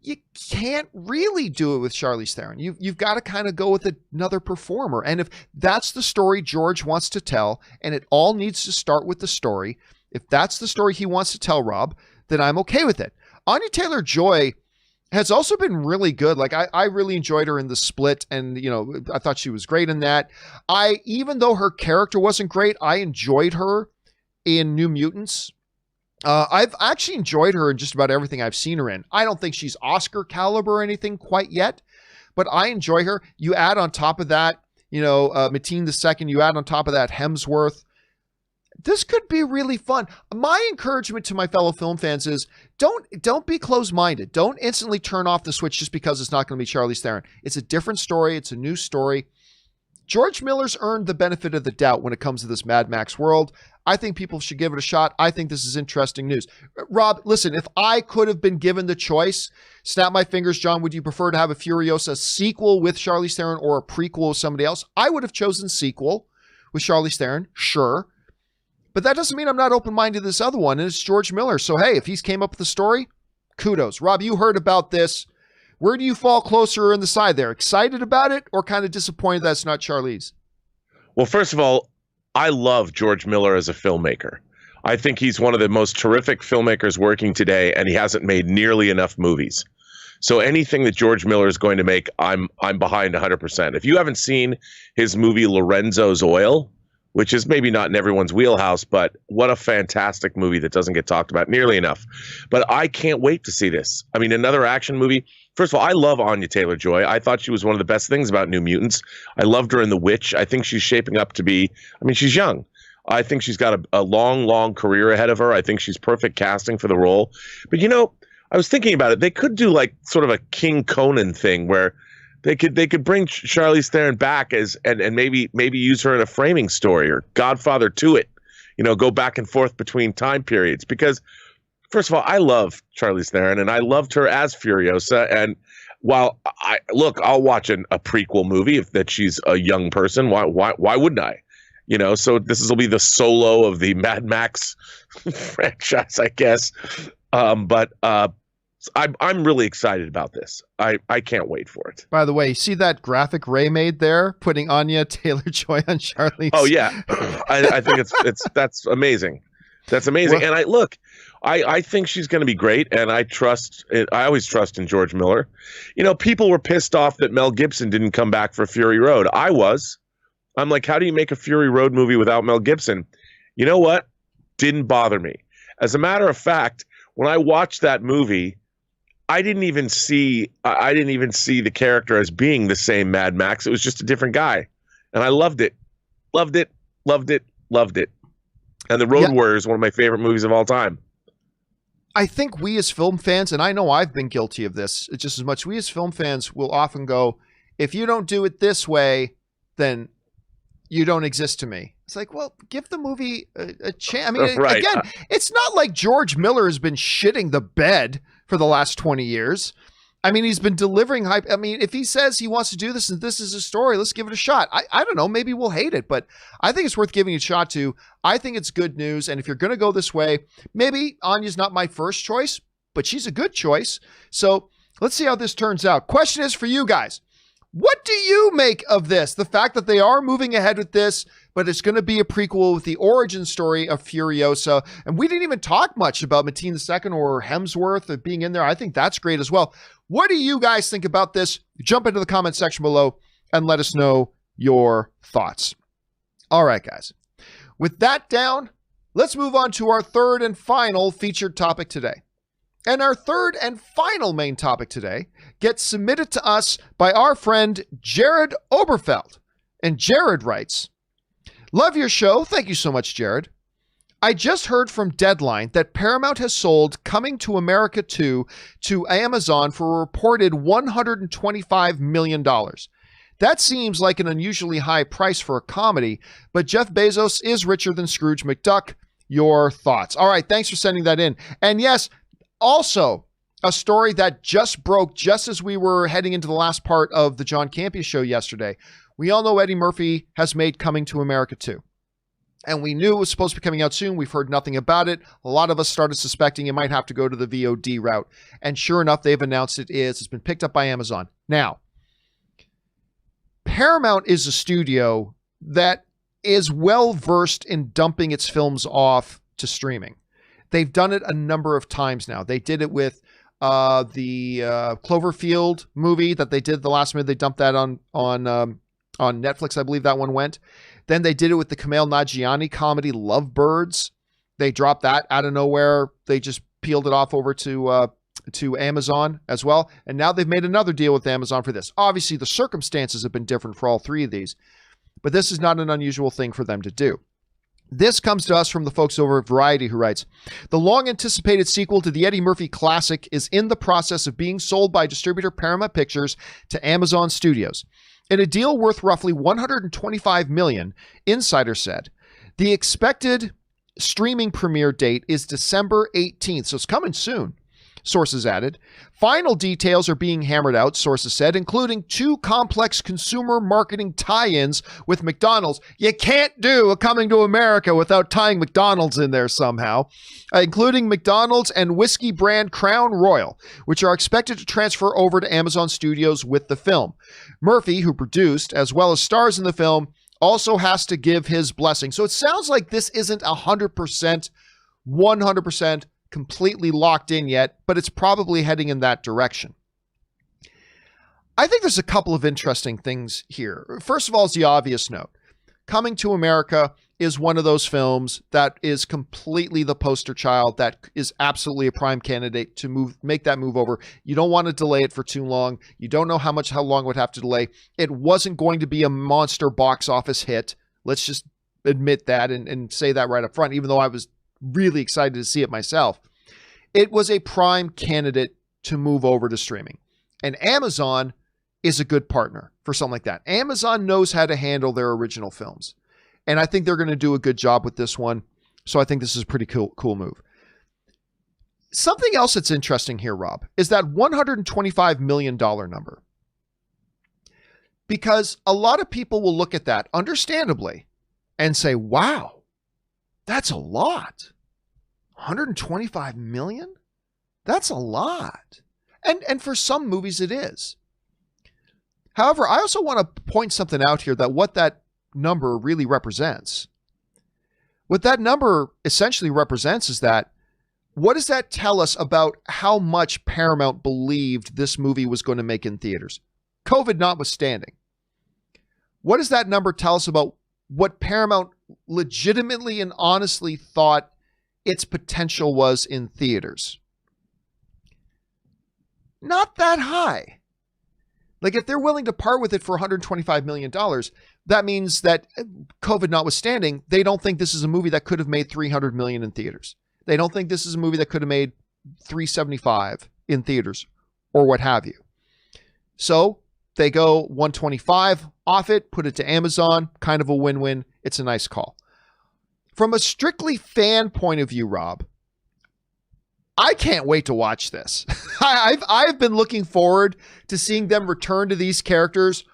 you can't really do it with Charlize Theron. You've got to kind of go with another performer. And if that's the story George wants to tell, and it all needs to start with the story, if that's the story he wants to tell, Rob, then I'm okay with it. Anya Taylor-Joy has also been really good. Like, I really enjoyed her in The Split, and, I thought she was great in that. Even though her character wasn't great, I enjoyed her in New Mutants. I've actually enjoyed her in just about everything I've seen her in. I don't think she's Oscar caliber or anything quite yet, but I enjoy her. You add on top of that, Mateen II, you add on top of that Hemsworth. This could be really fun. My encouragement to my fellow film fans is don't be closed-minded. Don't instantly turn off the switch just because it's not going to be Charlize Theron. It's a different story. It's a new story. George Miller's earned the benefit of the doubt when it comes to this Mad Max world. I think people should give it a shot. I think this is interesting news. Rob, listen, if I could have been given the choice, snap my fingers, John, would you prefer to have a Furiosa sequel with Charlize Theron or a prequel with somebody else? I would have chosen sequel with Charlize Theron, sure. But that doesn't mean I'm not open-minded to this other one, and it's George Miller. So, hey, if he's came up with the story, kudos. Rob, you heard about this. Where do you fall closer in the side there? Excited about it or kind of disappointed that it's not Charlize? Well, first of all, I love George Miller as a filmmaker. I think he's one of the most terrific filmmakers working today, and he hasn't made nearly enough movies. So anything that George Miller is going to make, I'm behind 100%. If you haven't seen his movie Lorenzo's Oil, which is maybe not in everyone's wheelhouse, but what a fantastic movie that doesn't get talked about nearly enough. But I can't wait to see this. I mean, another action movie. First of all, I love Anya Taylor-Joy. I thought she was one of the best things about New Mutants. I loved her in The Witch. I think she's shaping up to be, she's young. I think she's got a long, long career ahead of her. I think she's perfect casting for the role. But, I was thinking about it. They could do like sort of a King Conan thing where they could bring Charlize Theron back and maybe use her in a framing story, or Godfather to it, go back and forth between time periods. Because first of all, I love Charlize Theron and I loved her as Furiosa. And while I'll watch a prequel movie that she's a young person. Why wouldn't I? So this will be the Solo of the Mad Max franchise, I guess. But I'm really excited about this. I can't wait for it. By the way, you see that graphic Ray made there, putting Anya Taylor-Joy on Charlize? Oh yeah, I think that's amazing. That's amazing. Well, And I think she's going to be great, and I always trust in George Miller. You know, people were pissed off that Mel Gibson didn't come back for Fury Road. I'm like, how do you make a Fury Road movie without Mel Gibson? You know what? Didn't bother me. As a matter of fact, when I watched that movie, I didn't even see the character as being the same Mad Max. It was just a different guy. And I loved it. Loved it. Loved it. Loved it. And The Road Warrior is one of my favorite movies of all time. I think we as film fans, and I know I've been guilty of this just as much, we as film fans will often go, if you don't do it this way, then you don't exist to me. It's like, well, give the movie a chance. I mean, Right. Again, it's not like George Miller has been shitting the bed for the last 20 years. I mean, he's been delivering hype. I mean, if he says he wants to do this and this is his story, let's give it a shot. I don't know. Maybe we'll hate it, but I think it's worth giving it a shot to. I think it's good news. And if you're going to go this way, maybe Anya's not my first choice, but she's a good choice. So let's see how this turns out. Question is for you guys. What do you make of this? The fact that they are moving ahead with this, but it's going to be a prequel with the origin story of Furiosa. And we didn't even talk much about Mateen II or Hemsworth being in there. I think that's great as well. What do you guys think about this? Jump into the comment section below and let us know your thoughts. All right, guys. With that down, let's move on to our third and final featured topic today. And our third and final main topic today gets submitted to us by our friend Jared Oberfeld. And Jared writes, love your show. Thank you so much, Jared. I just heard from Deadline that Paramount has sold Coming to America 2 to Amazon for a reported $125 million. That seems like an unusually high price for a comedy, but Jeff Bezos is richer than Scrooge McDuck. Your thoughts? All right, thanks for sending that in. And yes, also, a story that just broke just as we were heading into the last part of the John Campea Show yesterday. We all know Eddie Murphy has made Coming to America 2. And we knew it was supposed to be coming out soon. We've heard nothing about it. A lot of us started suspecting it might have to go to the VOD route. And sure enough, they've announced it is. It's been picked up by Amazon. Now, Paramount is a studio that is well-versed in dumping its films off to streaming. They've done it a number of times now. They did it with the Cloverfield movie that they did the last minute. They dumped that on Netflix, I believe that one went. Then they did it with the Kumail Nanjiani comedy Lovebirds. They dropped that out of nowhere. They just peeled it off over to Amazon as well. And now they've made another deal with Amazon for this. Obviously, the circumstances have been different for all three of these, but this is not an unusual thing for them to do. This comes to us from the folks over at Variety, who writes, the long-anticipated sequel to the Eddie Murphy classic is in the process of being sold by distributor Paramount Pictures to Amazon Studios. In a deal worth roughly $125 million, Insider said, the expected streaming premiere date is December 18th, so it's coming soon. Sources added, final details are being hammered out, sources said, including 2 complex consumer marketing tie-ins with McDonald's. You can't do a Coming to America without tying McDonald's in there somehow, including McDonald's and whiskey brand Crown Royal, which are expected to transfer over to Amazon Studios with the film. Murphy, who produced as well as stars in the film, also has to give his blessing. So it sounds like this isn't 100% completely locked in yet, but it's probably heading in that direction. I think there's a couple of interesting things here. First of all, is the obvious note. Coming to America is one of those films that is completely the poster child, that is absolutely a prime candidate to make that move over. You don't want to delay it for too long. You don't know how long it would have to delay. It wasn't going to be a monster box office hit. Let's just admit that and say that right up front, even though I was really excited to see it myself. It was a prime candidate to move over to streaming. And Amazon is a good partner for something like that. Amazon knows how to handle their original films. And I think they're going to do a good job with this one. So I think this is a pretty cool move. Something else that's interesting here, Rob, is that $125 million number. Because a lot of people will look at that, understandably, and say, wow, that's a lot. 125 million? That's a lot. And for some movies it is. However, I also want to point something out here, that what that number really represents. what that number essentially represents is that, what does that tell us about how much Paramount believed this movie was going to make in theaters? COVID notwithstanding. What does that number tell us about what Paramount legitimately and honestly thought its potential was in theaters? Not that high. Like, if they're willing to part with it for $125 million, that means that, COVID notwithstanding, they don't think this is a movie that could have made $300 million in theaters. They don't think this is a movie that could have made $375 in theaters or what have you. So they go 125 off it, put it to Amazon, kind of a win-win. It's a nice call. From a strictly fan point of view, Rob, I can't wait to watch this. I've been looking forward to seeing them return to these characters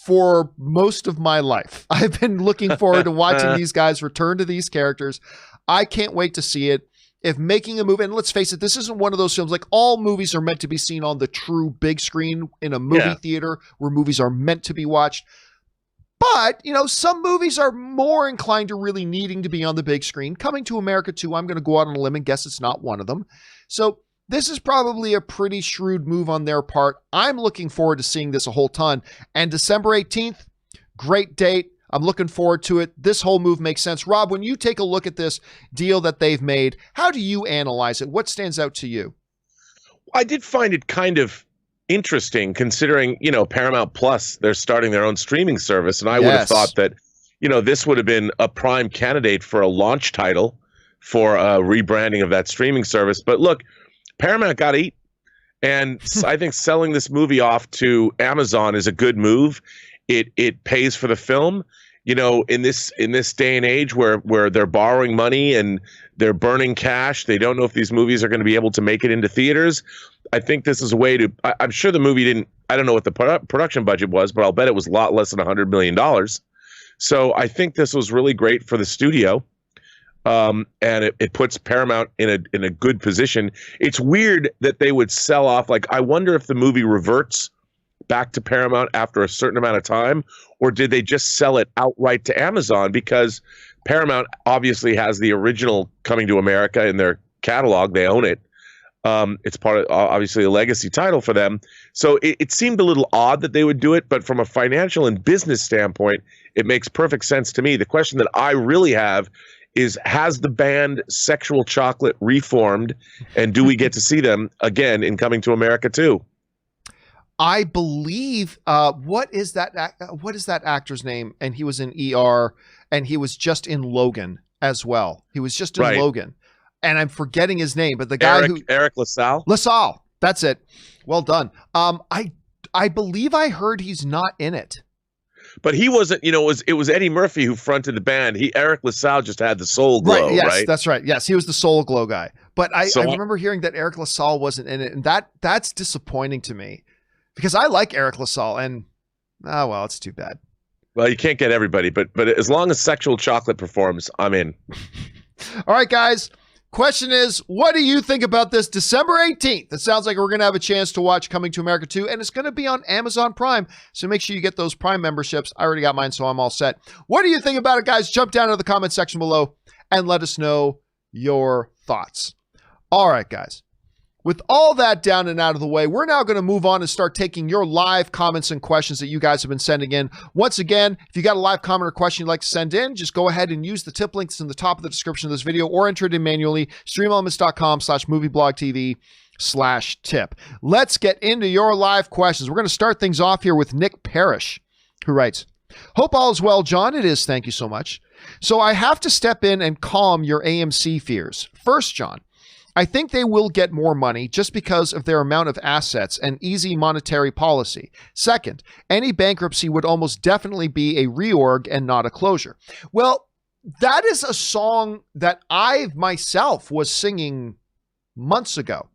for most of my life. I've been looking forward to watching these guys return to these characters. I can't wait to see it. If making a movie, and let's face it, this isn't one of those films, like all movies are meant to be seen on the true big screen in a movie theater where movies are meant to be watched. But, you know, some movies are more inclined to really needing to be on the big screen. Coming to America 2, I'm going to go out on a limb and guess it's not one of them. So this is probably a pretty shrewd move on their part. I'm looking forward to seeing this a whole ton. And December 18th, great date. I'm looking forward to it. This whole move makes sense. Rob, when you take a look at this deal that they've made, how do you analyze it? What stands out to you? I did find it kind of interesting considering, you know, Paramount Plus, they're starting their own streaming service. And I would have thought that, you know, this would have been a prime candidate for a launch title for a rebranding of that streaming service. But look, Paramount got to eat. And I think selling this movie off to Amazon is a good move. It pays for the film. You know, in this day and age where they're borrowing money and they're burning cash, they don't know if these movies are going to be able to make it into theaters. I think this is a way to. I'm sure the movie didn't. I don't know what the production budget was, but I'll bet it was a lot less than $100 million. So I think this was really great for the studio, and it puts Paramount in a good position. It's weird that they would sell off. Like, I wonder if the movie reverts back to Paramount after a certain amount of time, or did they just sell it outright to Amazon? Because Paramount obviously has the original Coming to America in their catalog. They own it. It's part of obviously a legacy title for them. So it seemed a little odd that they would do it, but from a financial and business standpoint, it makes perfect sense to me. The question that I really have is, has the band Sexual Chocolate reformed, and do we get to see them again in Coming to America too? I believe, what is that actor's name? And he was in ER, and he was just in Logan as well. He was just in Logan, and I'm forgetting his name, but the guy Eric LaSalle. LaSalle, that's it. Well done. I believe I heard he's not in it. But he wasn't, you know, it was Eddie Murphy who fronted the band. Eric LaSalle just had the soul glow, right? Yes, right? That's right. Yes, he was the soul glow guy. But I remember hearing that Eric LaSalle wasn't in it, and that's disappointing to me. Because I like Eric LaSalle, and well, it's too bad. Well, you can't get everybody, but as long as Sexual Chocolate performs, I'm in. All right, guys. Question is, what do you think about this December 18th? It sounds like we're going to have a chance to watch Coming to America 2, and it's going to be on Amazon Prime, so make sure you get those Prime memberships. I already got mine, so I'm all set. What do you think about it, guys? Jump down to the comment section below and let us know your thoughts. All right, guys. With all that down and out of the way, we're now going to move on and start taking your live comments and questions that you guys have been sending in. Once again, if you got a live comment or question you'd like to send in, just go ahead and use the tip links in the top of the description of this video or enter it in manually, streamelements.com/movieblogtv/tip. Let's get into your live questions. We're going to start things off here with Nick Parrish, who writes, "Hope all is well, John." It is. Thank you so much. "So I have to step in and calm your AMC fears. First, John, I think they will get more money just because of their amount of assets and easy monetary policy. Second, any bankruptcy would almost definitely be a reorg and not a closure." Well, that is a song that I myself was singing months ago.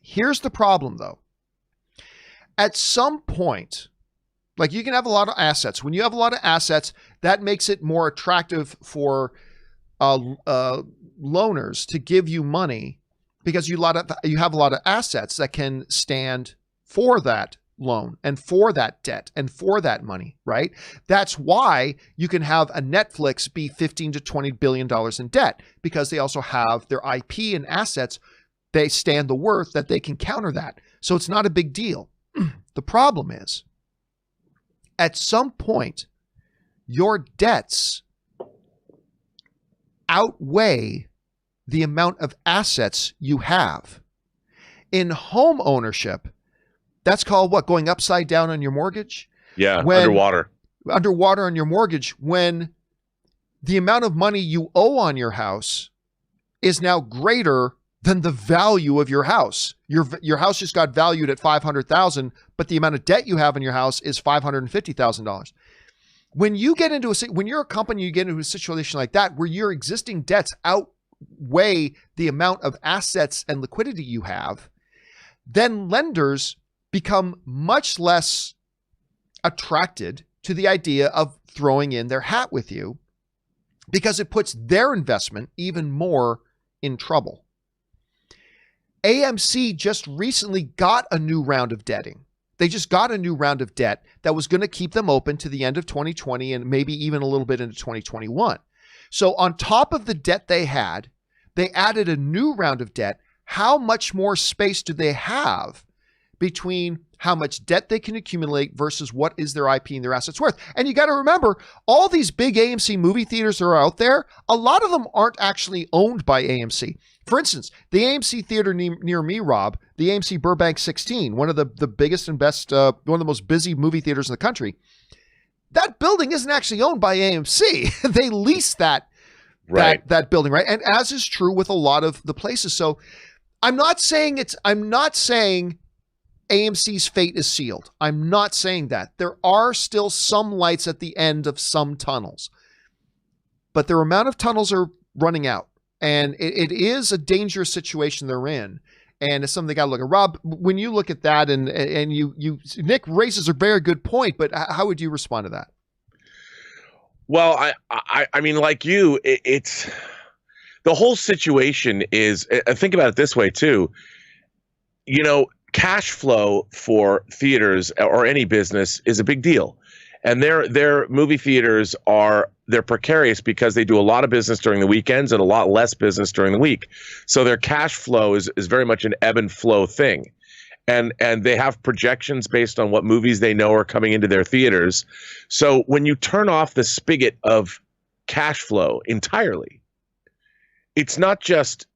Here's the problem, though. At some point, like, you can have a lot of assets. When you have a lot of assets, that makes it more attractive for loaners to give you money because you have a lot of assets that can stand for that loan and for that debt and for that money, right? That's why you can have a Netflix be $15 to $20 billion in debt, because they also have their IP and assets. They stand the worth that they can counter that. So it's not a big deal. The problem is, at some point, your debts outweigh the amount of assets you have. In home ownership, that's called what? Going upside down on your mortgage? Yeah, underwater. Underwater on your mortgage, when the amount of money you owe on your house is now greater than the value of your house. Your house just got valued at $500,000, but the amount of debt you have in your house is $550,000. When you're a company, you get into a situation like that where your existing debts outweigh the amount of assets and liquidity you have, then lenders become much less attracted to the idea of throwing in their hat with you, because it puts their investment even more in trouble. AMC just recently got a new round of debting. They just got a new round of debt that was going to keep them open to the end of 2020 and maybe even a little bit into 2021. So on top of the debt they had, they added a new round of debt. How much more space do they have between how much debt they can accumulate versus what is their IP and their assets worth? And you got to remember, all these big AMC movie theaters that are out there, a lot of them aren't actually owned by AMC. For instance, the AMC theater near me, Rob, the AMC Burbank 16, one of the biggest and best, one of the most busy movie theaters in the country. That building isn't actually owned by AMC. They lease that building, right? And as is true with a lot of the places. So I'm not saying AMC's fate is sealed. I'm not saying that. There are still some lights at the end of some tunnels, but their amount of tunnels are running out, and it is a dangerous situation they're in, and it's something they got to look at. Rob, when you look at that, and Nick raises a very good point, but how would you respond to that? Well, I mean, like you, it's the whole situation is. Think about it this way too. You know, cash flow for theaters or any business is a big deal, and their movie theaters they're precarious because they do a lot of business during the weekends and a lot less business during the week. So their cash flow is very much an ebb and flow thing, and they have projections based on what movies they know are coming into their theaters. So when you turn off the spigot of cash flow entirely, it's not just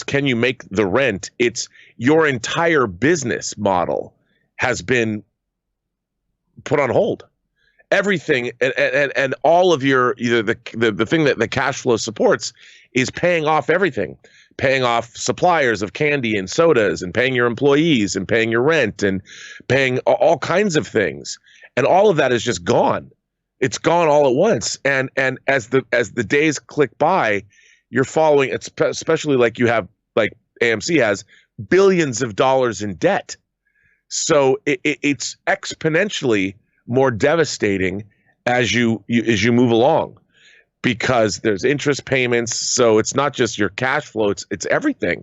can you make the rent, it's your entire business model has been put on hold. Everything and all of your either the thing that the cash flow supports is paying off everything, paying off suppliers of candy and sodas, and paying your employees, and paying your rent, and paying all kinds of things. And all of that is just gone. It's gone all at once. And as the days click by, you're following, especially like AMC has billions of dollars in debt. So it's exponentially more devastating as you move along, because there's interest payments. So it's not just your cash flow, it's everything.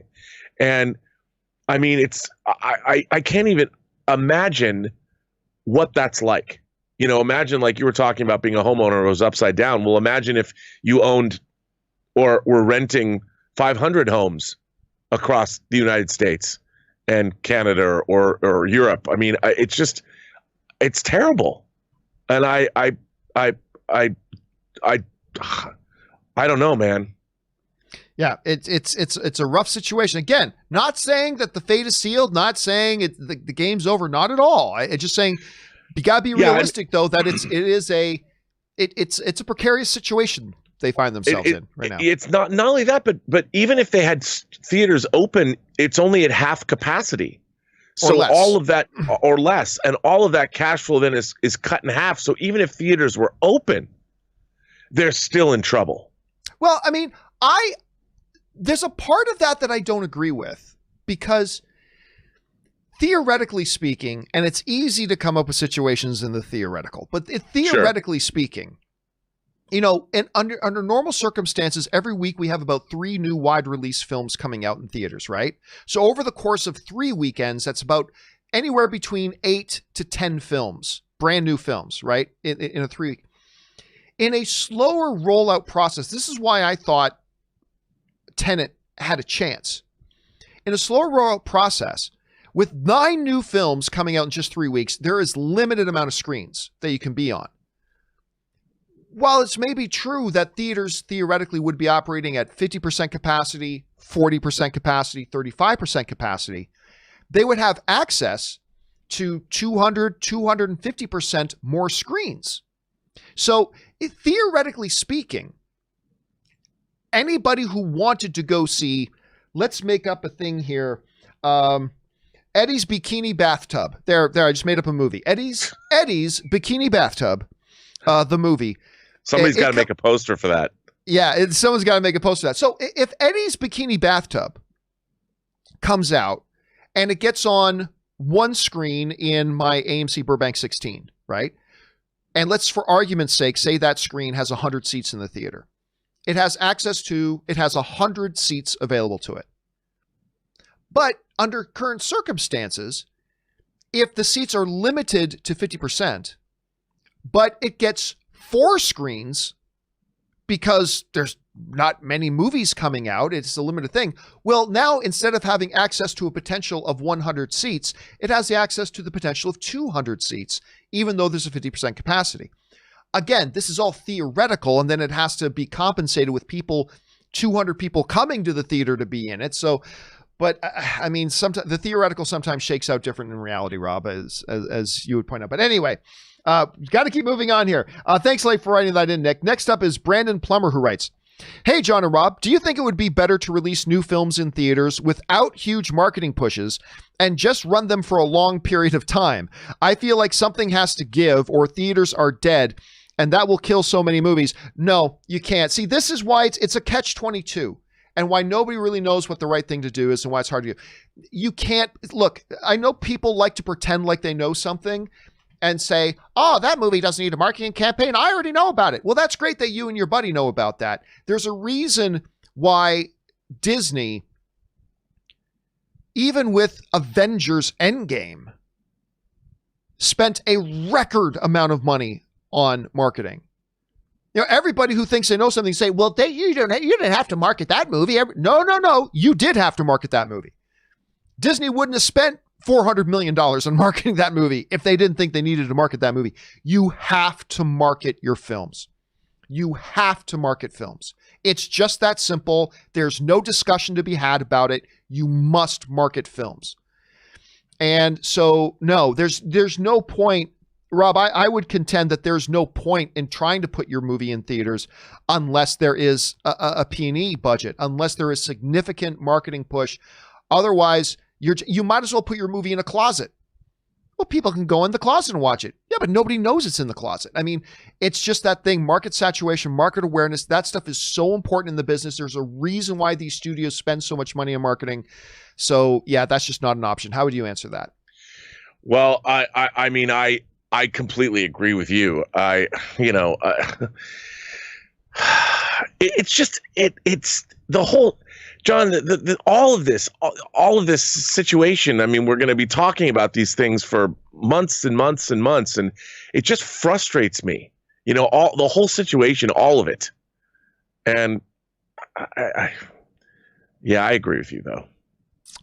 And I mean, I can't even imagine what that's like. You know, imagine, like you were talking about being a homeowner who was upside down. Well, imagine if you owned or were renting 500 homes across the United States and Canada or Europe. I mean, it's terrible. And I don't know, man. Yeah, it's a rough situation. Again, not saying that the fate is sealed, not saying the game's over, not at all. It's just saying you gotta be realistic, though, that it's a precarious situation they find themselves in right now. It's not only that, but even if they had theaters open, it's only at half capacity. So all of that, or less, and all of that cash flow then is cut in half. So even if theaters were open, they're still in trouble. Well, I mean, there's a part of that I don't agree with, because theoretically speaking, and it's easy to come up with situations in the theoretical, but theoretically speaking, you know, and under normal circumstances, every week we have about 3 new wide release films coming out in theaters, right? So over the course of 3 weekends, that's about anywhere between 8 to 10 films, brand new films, right? In a 3 week. In a slower rollout process, this is why I thought Tenet had a chance. In a slower rollout process, with 9 new films coming out in just 3 weeks, there is limited amount of screens that you can be on. While it's maybe true that theaters theoretically would be operating at 50% capacity, 40% capacity, 35% capacity, they would have access to 200, 250% more screens. So theoretically speaking, anybody who wanted to go see, let's make up a thing here, Eddie's Bikini Bathtub. There, I just made up a movie. Eddie's Bikini Bathtub, the movie. Somebody's got to make a poster for that. Yeah, someone's got to make a poster for that. So if Eddie's Bikini Bathtub comes out and it gets on one screen in my AMC Burbank 16, right? And let's, for argument's sake, say that screen has 100 seats in the theater. It has 100 seats available to it. But under current circumstances, if the seats are limited to 50%, but it gets 4 screens because there's not many movies coming out, it's a limited thing. Well, now instead of having access to a potential of 100 seats, it has the access to the potential of 200 seats, even though there's a 50% capacity. Again, this is all theoretical, and then it has to be compensated with 200 people coming to the theater to be in it. So, but I mean, sometimes the theoretical sometimes shakes out different in reality, Rob, as you would point out. But anyway, got to keep moving on here. Thanks, Late, for writing that in, Nick. Next up is Brandon Plummer, who writes, "Hey, John and Rob, do you think it would be better to release new films in theaters without huge marketing pushes and just run them for a long period of time? I feel like something has to give or theaters are dead, and that will kill so many movies." No, you can't. See, this is why it's a catch-22 and why nobody really knows what the right thing to do is and why it's hard to do. You can't, look, I know people like to pretend like they know something and say, oh, that movie doesn't need a marketing campaign. I already know about it. Well, that's great that you and your buddy know about that. There's a reason why Disney, even with Avengers Endgame, spent a record amount of money on marketing. You know, everybody who thinks they know something say, well, you didn't have to market that movie. No. You did have to market that movie. Disney wouldn't have spent $400 million on marketing that movie if they didn't think they needed to market that movie. You have to market your films. You have to market films. It's just that simple. There's no discussion to be had about it. You must market films. And so, no, there's no point. Rob, I would contend that there's no point in trying to put your movie in theaters unless there is a P&E budget, unless there is significant marketing push. Otherwise, you might as well put your movie in a closet. Well, people can go in the closet and watch it. Yeah, but nobody knows it's in the closet. I mean, it's just that thing, market saturation, market awareness. That stuff is so important in the business. There's a reason why these studios spend so much money on marketing. So, yeah, that's just not an option. How would you answer that? Well, I mean, I completely agree with you. It's the whole, John, all of this situation. I mean, we're going to be talking about these things for months and months and months, and it just frustrates me. You know, the whole situation, all of it. And I agree with you though.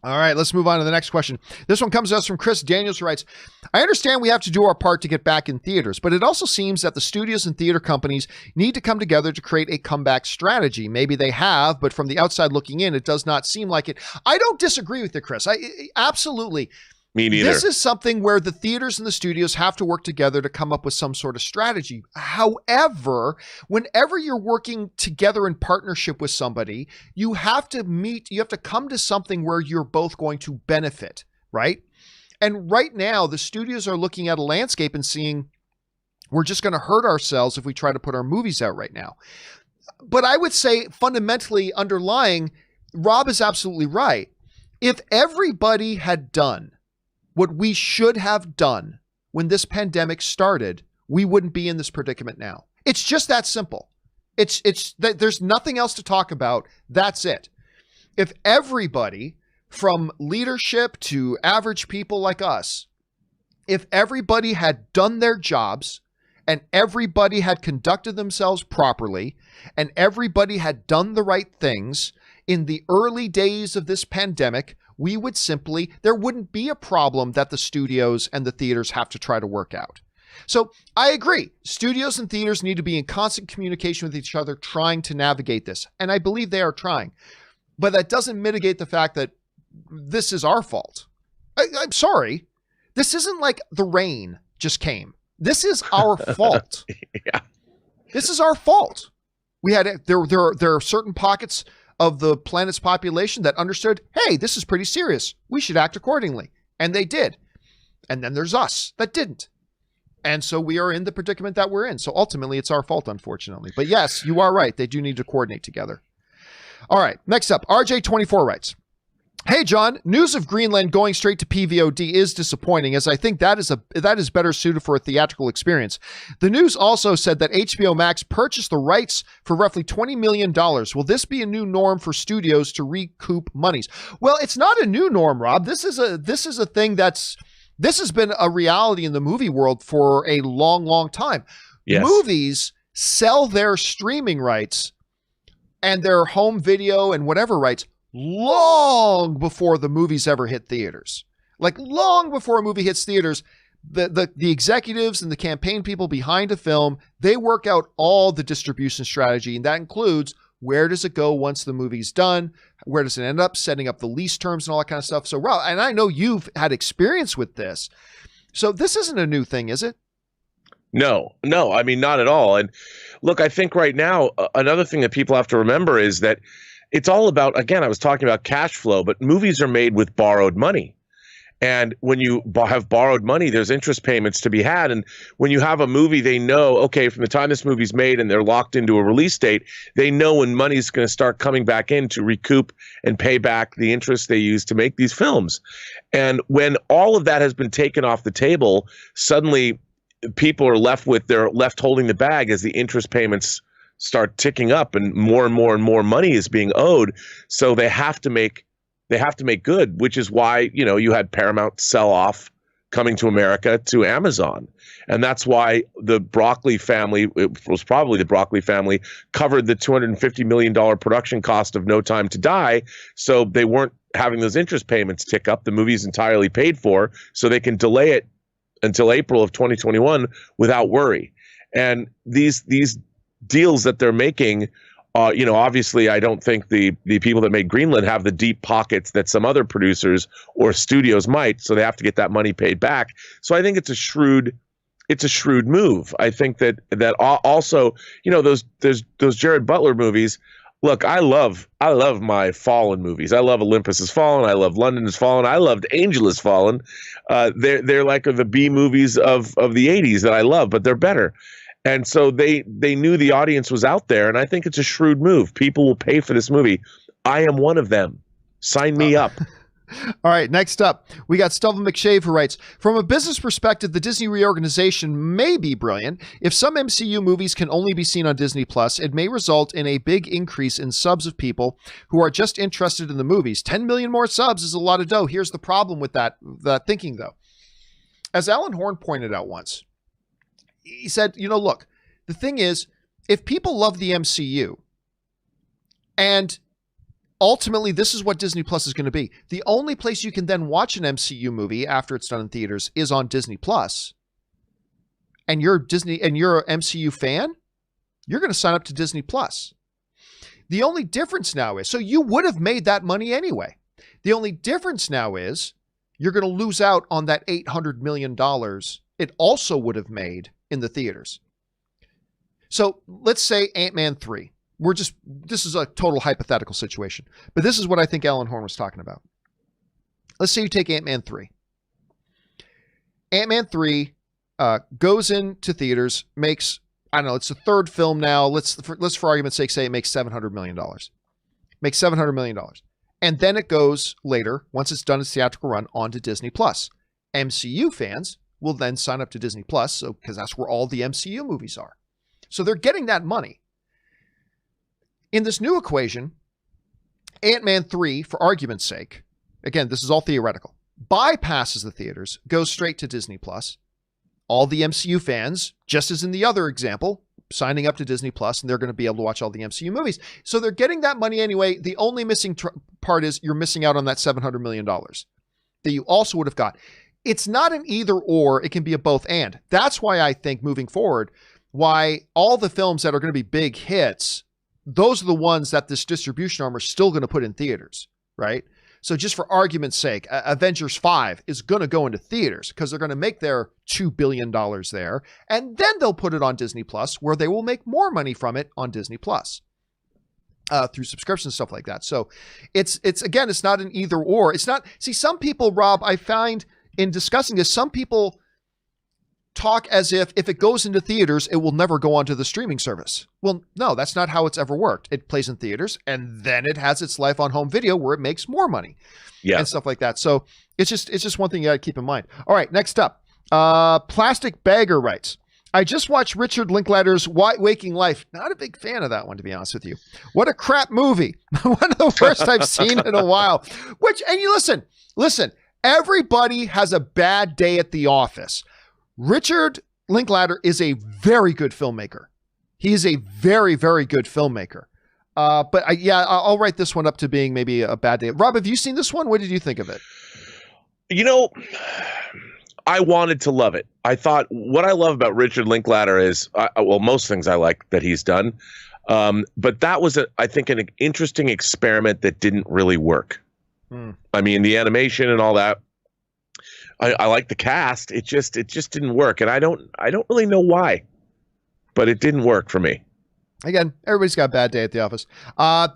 All right, let's move on to the next question. This one comes to us from Chris Daniels, who writes, I understand we have to do our part to get back in theaters, but it also seems that the studios and theater companies need to come together to create a comeback strategy. Maybe they have, but from the outside looking in, it does not seem like it. I don't disagree with you, Chris. Absolutely. Me neither. This is something where the theaters and the studios have to work together to come up with some sort of strategy. However, whenever you're working together in partnership with somebody, you have to come to something where you're both going to benefit, right? And right now, the studios are looking at a landscape and seeing, we're just going to hurt ourselves if we try to put our movies out right now. But I would say fundamentally underlying, Rob is absolutely right. If everybody had done what we should have done when this pandemic started, we wouldn't be in this predicament now. It's just that simple. There's nothing else to talk about. That's it. If everybody from leadership to average people like us, if everybody had done their jobs and everybody had conducted themselves properly and everybody had done the right things in the early days of this pandemic, we would simply, there wouldn't be a problem that the studios and the theaters have to try to work out. So I agree. Studios and theaters need to be in constant communication with each other, trying to navigate this. And I believe they are trying. But that doesn't mitigate the fact that this is our fault. I'm sorry. This isn't like the rain just came. This is our fault. Yeah. This is our fault. We had there are certain pockets of the planet's population that understood, hey, this is pretty serious. We should act accordingly. And they did. And then there's us that didn't. And so we are in the predicament that we're in. So ultimately, it's our fault, unfortunately. But yes, you are right. They do need to coordinate together. All right. Next up, RJ24 writes, hey, John, news of Greenland going straight to PVOD is disappointing, as I think that is better suited for a theatrical experience. The news also said that HBO Max purchased the rights for roughly $20 million. Will this be a new norm for studios to recoup monies? Well, it's not a new norm, Rob. This is a thing this has been a reality in the movie world for a long, long time. Yes. Movies sell their streaming rights and their home video and whatever rights long before the movies ever hit theaters. Like long before a movie hits theaters, the executives and the campaign people behind a film, they work out all the distribution strategy, and that includes where does it go once the movie's done? Where does it end up? Setting up the lease terms and all that kind of stuff. So, Rob, and I know you've had experience with this. So this isn't a new thing, is it? No, I mean, not at all. And look, I think right now, another thing that people have to remember is that it's all about, again, I was talking about cash flow, but movies are made with borrowed money. And when you have borrowed money, there's interest payments to be had. And when you have a movie, they know, okay, from the time this movie's made and they're locked into a release date, they know when money's going to start coming back in to recoup and pay back the interest they use to make these films. And when all of that has been taken off the table, suddenly people are they're left holding the bag as the interest payments start ticking up and more money is being owed. So they have to make good, which is why, you had Paramount sell off Coming to America to Amazon. And that's why the Broccoli family, it was probably the Broccoli family, covered the $250 million production cost of No Time to Die. So they weren't having those interest payments tick up. The movie's entirely paid for, so they can delay it until April of 2021 without worry. And these deals that they're making, obviously, I don't think the people that made Greenland have the deep pockets that some other producers or studios might, so they have to get that money paid back. So I think it's a shrewd move. I think that also, those Jared Butler movies. Look, I love my Fallen movies. I love Olympus Has Fallen. I love London Has Fallen. I loved Angel Has Fallen. They're like the B movies of the 80s that I love, but they're better. And so they knew the audience was out there, and I think it's a shrewd move. People will pay for this movie. I am one of them. Sign me up. All right, next up, we got Stubble McShave who writes, from a business perspective, the Disney reorganization may be brilliant. If some MCU movies can only be seen on Disney Plus, it may result in a big increase in subs of people who are just interested in the movies. 10 million more subs is a lot of dough. Here's the problem with that thinking, though. As Alan Horn pointed out once, he said, look, the thing is, if people love the MCU, and ultimately this is what Disney Plus is going to be, the only place you can then watch an MCU movie after it's done in theaters is on Disney Plus, and you're an MCU fan, you're going to sign up to Disney Plus. The only difference now is, so you would have made that money anyway. The only difference now is you're going to lose out on that $800 million it also would have made in the theaters. So let's say Ant-Man 3. This is a total hypothetical situation, but this is what I think Alan Horn was talking about. Let's say you take Ant-Man 3. Ant-Man 3 goes into theaters, makes, I don't know, it's the third film now. Let's for argument's sake say it makes $700 million. Makes $700 million. And then it goes later, once it's done its theatrical run, onto Disney Plus. MCU fans will then sign up to Disney Plus, because that's where all the MCU movies are. So they're getting that money. In this new equation, Ant-Man 3, for argument's sake, again, this is all theoretical, bypasses the theaters, goes straight to Disney Plus. All the MCU fans, just as in the other example, signing up to Disney Plus, and they're going to be able to watch all the MCU movies. So they're getting that money anyway. The only missing part is you're missing out on that $700 million that you also would have got. It's not an either or. It can be a both and. That's why I think moving forward, why all the films that are going to be big hits, those are the ones that this distribution arm are still going to put in theaters, right? So just for argument's sake, Avengers 5 is going to go into theaters because they're going to make their $2 billion there. And then they'll put it on Disney Plus, where they will make more money from it on Disney Plus through subscriptions and stuff like that. So it's again, it's not an either or. It's not, see, some people, Rob, I find in discussing this, some people talk as if it goes into theaters, it will never go onto the streaming service. Well, no, that's not how it's ever worked. It plays in theaters and then it has its life on home video where it makes more money and stuff like that. So it's just one thing you got to keep in mind. All right, next up, Plastic Bagger writes, I just watched Richard Linklater's Waking Life. Not a big fan of that one, to be honest with you. What a crap movie. One of the worst I've seen in a while. And you listen, everybody has a bad day at the office. Richard Linklater is a very good filmmaker. He is a very, very good filmmaker. But I'll write this one up to being maybe a bad day. Rob, have you seen this one? What did you think of it? You know, I wanted to love it. I thought what I love about Richard Linklater is, most things I like that he's done. But that was, I think, an interesting experiment that didn't really work. I mean, the animation and all that. I like the cast. It just didn't work, and I don't really know why, but it didn't work for me. Again, everybody's got a bad day at the office.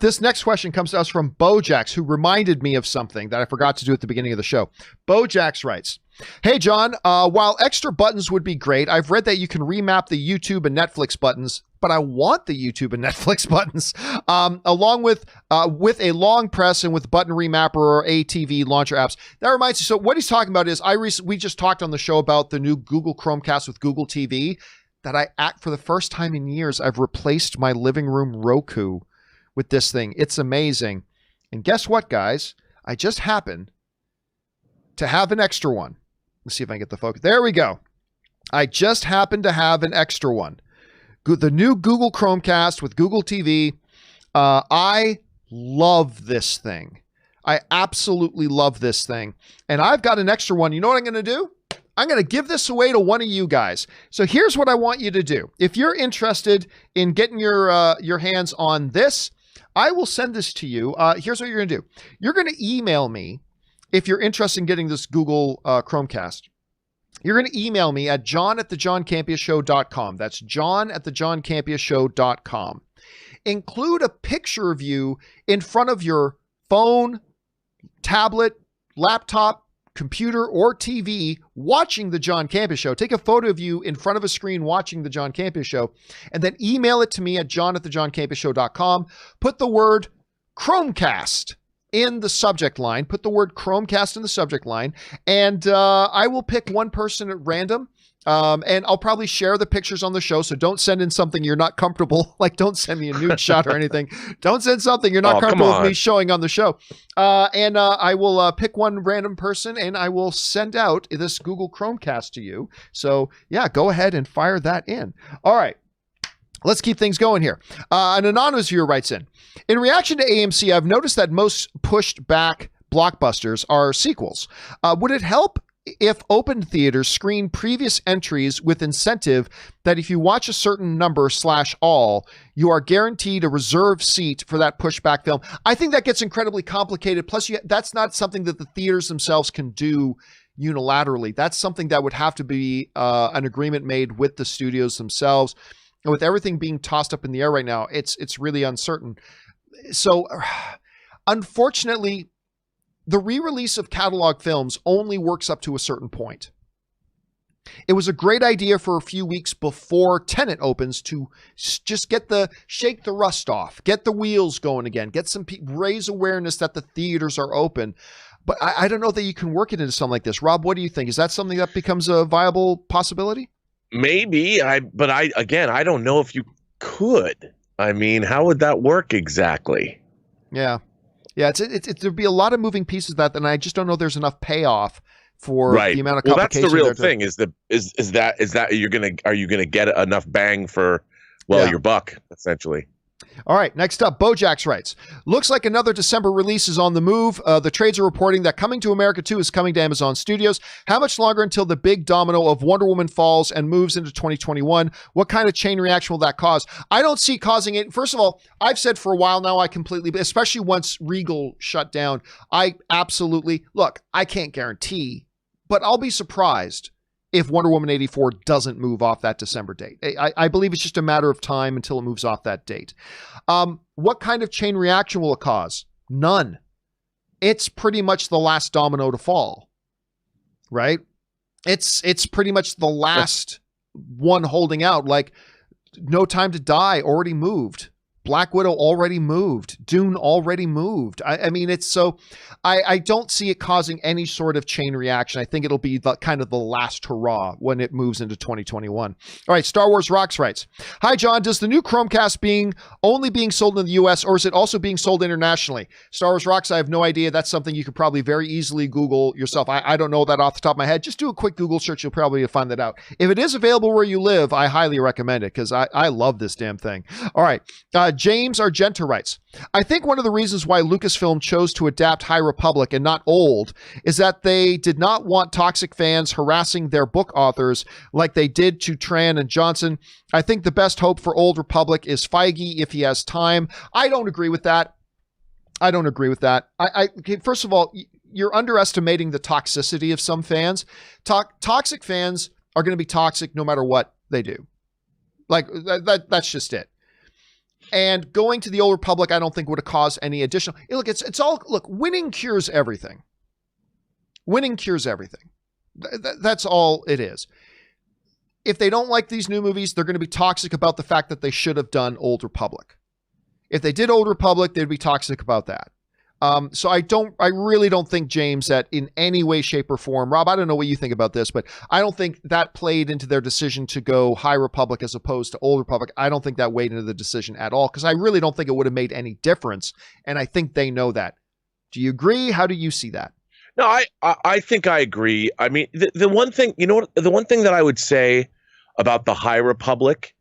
This next question comes to us from Bojax, who reminded me of something that I forgot to do at the beginning of the show. Bojax writes, hey, John, while extra buttons would be great, I've read that you can remap the YouTube and Netflix buttons, but I want the YouTube and Netflix buttons, along with a long press and with button remapper or ATV launcher apps. That reminds me. So what he's talking about is we just talked on the show about the new Google Chromecast with Google TV that for the first time in years, I've replaced my living room Roku with this thing. It's amazing. And guess what, guys? I just happen to have an extra one. Let's see if I can get the focus. There we go. I just happen to have an extra one. The new Google Chromecast with Google TV. I love this thing. I absolutely love this thing. And I've got an extra one. You know what I'm going to do? I'm going to give this away to one of you guys. So here's what I want you to do. If you're interested in getting your hands on this, I will send this to you. Here's what you're going to do. You're going to email me if you're interested in getting this Google Chromecast. You're going to email me at john@thejohncampeashow.com. That's john@thejohncampeashow.com. Include a picture of you in front of your phone, tablet, laptop, computer, or TV watching the John Campea Show. Take a photo of you in front of a screen watching the John Campea Show, and then email it to me at john@thejohncampeashow.com. Put the word Chromecast in the subject line. Put the word Chromecast in the subject line, and I will pick one person at random. And I'll probably share the pictures on the show. So don't send in something you're not comfortable. Like, don't send me a nude shot or anything. Don't send something you're not comfortable with me showing on the show. And I will pick one random person and I will send out this Google Chromecast to you. So yeah, go ahead and fire that in. All right. Let's keep things going here. An anonymous viewer writes in reaction to AMC, I've noticed that most pushed back blockbusters are sequels. Would it help if open theaters screen previous entries with incentive that if you watch a certain number /all, you are guaranteed a reserved seat for that pushback film? I think that gets incredibly complicated. Plus, that's not something that the theaters themselves can do unilaterally. That's something that would have to be an agreement made with the studios themselves. And with everything being tossed up in the air right now, it's really uncertain. So, unfortunately, the re-release of catalog films only works up to a certain point. It was a great idea for a few weeks before Tenet opens to just shake the rust off, get the wheels going again, get some raise awareness that the theaters are open. But I don't know that you can work it into something like this. Rob, what do you think? Is that something that becomes a viable possibility? Maybe, but I don't know if you could. I mean, how would that work exactly? Yeah. Yeah, there'd be a lot of moving pieces of that, and I just don't know there's enough payoff for Right. the amount of Well, that's complications. the real thing. Is that you're gonna get enough bang for your buck, essentially. All right, next up, Bojack's writes, looks like another December release is on the move. The trades are reporting that Coming to America 2 is coming to Amazon Studios. How much longer until the big domino of Wonder Woman falls and moves into 2021? What kind of chain reaction will that cause? I don't see causing it. First of all, I've said for a while now, especially once Regal shut down, I can't guarantee, but I'll be surprised if Wonder Woman 84 doesn't move off that December date. I believe it's just a matter of time until it moves off that date. What kind of chain reaction will it cause? None. It's pretty much the last domino to fall, right? It's pretty much the last one holding out. Like, No Time to Die already moved. Black Widow already moved. Dune already moved. I mean, it's so, I don't see it causing any sort of chain reaction. I think it'll be the kind of the last hurrah when it moves into 2021. All right, Star Wars Rocks writes, hi, John, does the new Chromecast only being sold in the US, or is it also being sold internationally? Star Wars Rocks, I have no idea. That's something you could probably very easily Google yourself. I don't know that off the top of my head. Just do a quick Google search. You'll probably find that out. If it is available where you live, I highly recommend it because I love this damn thing. All right. James Argenta writes, I think one of the reasons why Lucasfilm chose to adapt High Republic and not Old is that they did not want toxic fans harassing their book authors like they did to Tran and Johnson. I think the best hope for Old Republic is Feige if he has time. I don't agree with that. Okay, first of all, you're underestimating the toxicity of some fans. Toxic fans are going to be toxic no matter what they do. Like that's just it. And going to the Old Republic, I don't think would have caused any additional. Look, winning cures everything. Winning cures everything. That's all it is. If they don't like these new movies, they're going to be toxic about the fact that they should have done Old Republic. If they did Old Republic, they'd be toxic about that. So I really don't think, James, that in any way, shape, or form, Rob, I don't know what you think about this, but I don't think that played into their decision to go High Republic as opposed to Old Republic. I don't think that weighed into the decision at all, because I really don't think it would have made any difference, and I think they know that. Do you agree? How do you see that? No, I think I agree. I mean, the one thing, the one thing that I would say about the High Republic,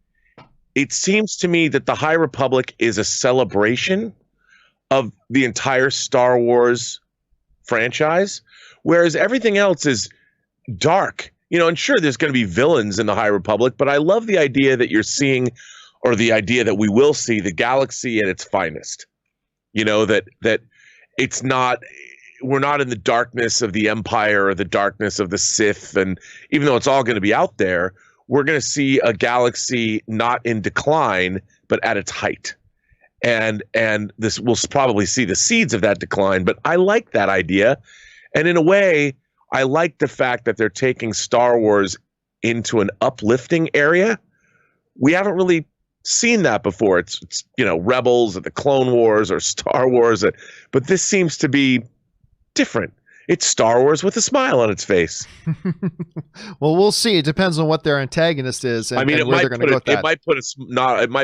it seems to me that the High Republic is a celebration of the entire Star Wars franchise, whereas everything else is dark. And sure, there's going to be villains in the High Republic, but I love the idea that you're seeing, or the idea that we will see, the galaxy at its finest. That it's not, we're not in the darkness of the Empire or the darkness of the Sith, and even though it's all going to be out there, we're going to see a galaxy not in decline, but at its height. And this, we'll probably see the seeds of that decline, but I like that idea. And in a way, I like the fact that they're taking Star Wars into an uplifting area. We haven't really seen that before. It's Rebels or the Clone Wars or Star Wars, but this seems to be different. It's Star Wars with a smile on its face. Well, we'll see. It depends on what their antagonist is. And, it might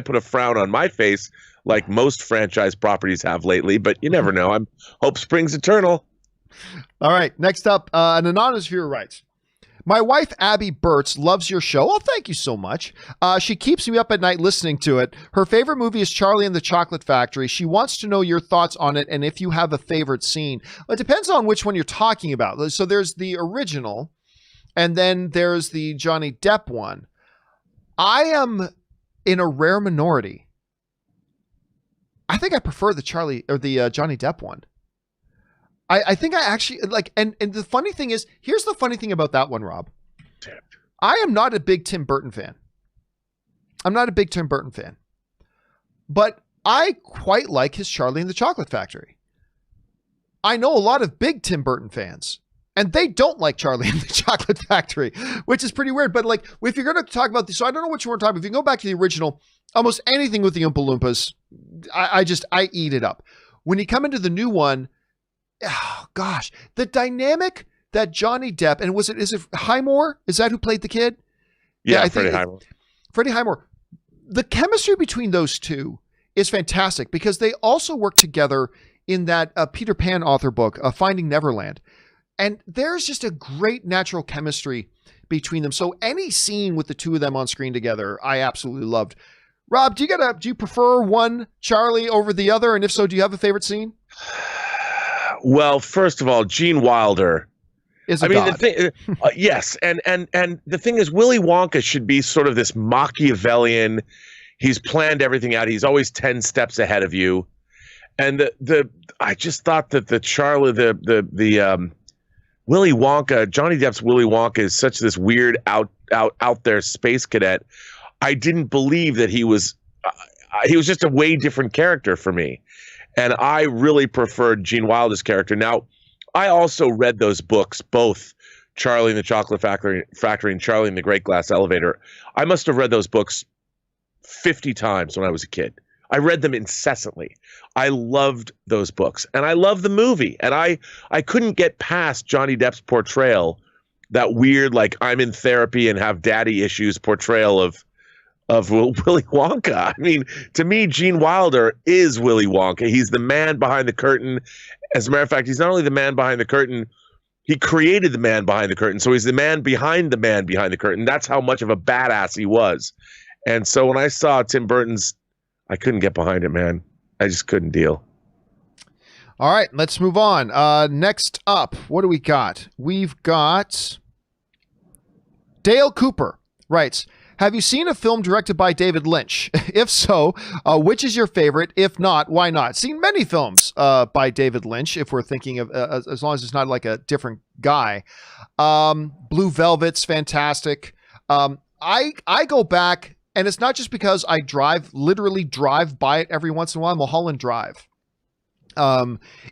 put a frown on my face, like most franchise properties have lately, but you never know. Hope springs eternal. All right. Next up, an anonymous viewer writes, my wife, Abby Burtz, loves your show. Oh, thank you so much. She keeps me up at night listening to it. Her favorite movie is Charlie and the Chocolate Factory. She wants to know your thoughts on it and if you have a favorite scene. It depends on which one you're talking about. So there's the original, and then there's the Johnny Depp one. I am in a rare minority. I think I prefer the Johnny Depp one. I think I actually like, and the funny thing is, here's the funny thing about that one, Rob. I am not a big Tim Burton fan. But I quite like his Charlie and the Chocolate Factory. I know a lot of big Tim Burton fans, and they don't like Charlie and the Chocolate Factory, which is pretty weird. But like, if you're going to talk about this, so I don't know what you want to talk about. If you go back to the original, almost anything with the Oompa Loompas, I eat it up. When you come into the new one, oh gosh, the dynamic that Johnny Depp, and is it Highmore? Is that who played the kid? Yeah, Freddie Highmore. Freddie Highmore. The chemistry between those two is fantastic because they also work together in that Peter Pan author book, Finding Neverland. And there's just a great natural chemistry between them. So any scene with the two of them on screen together, I absolutely loved. Rob, do you prefer one Charlie over the other? And if so, do you have a favorite scene? Well, first of all, Gene Wilder is a god. The thing, yes, and the thing is, Willy Wonka should be sort of this Machiavellian. He's planned everything out. He's always 10 steps ahead of you. And I just thought that the Willy Wonka, Johnny Depp's Willy Wonka, is such this weird out there space cadet. I didn't believe that he was just a way different character for me. And I really preferred Gene Wilder's character. Now, I also read those books, both Charlie and the Chocolate Factory and Charlie and the Great Glass Elevator. I must have read those books 50 times when I was a kid. I read them incessantly. I loved those books. And I loved the movie. And I couldn't get past Johnny Depp's portrayal, that weird, like, I'm in therapy and have daddy issues portrayal of Willy Wonka. I mean, to me, Gene Wilder is Willy Wonka. He's the man behind the curtain. As a matter of fact, he's not only the man behind the curtain, he created the man behind the curtain. So he's the man behind the curtain. That's how much of a badass he was. And so when I saw Tim Burton's, I couldn't get behind it, man. I just couldn't deal. All right, let's move on. Next up, what do we got? We've got Dale Cooper writes, have you seen a film directed by David Lynch? If so, which is your favorite? If not, why not? Seen many films by David Lynch, if we're thinking of, as long as it's not like a different guy. Blue Velvet's fantastic. I go back, and it's not just because I literally drive by it every once in a while. Mulholland Drive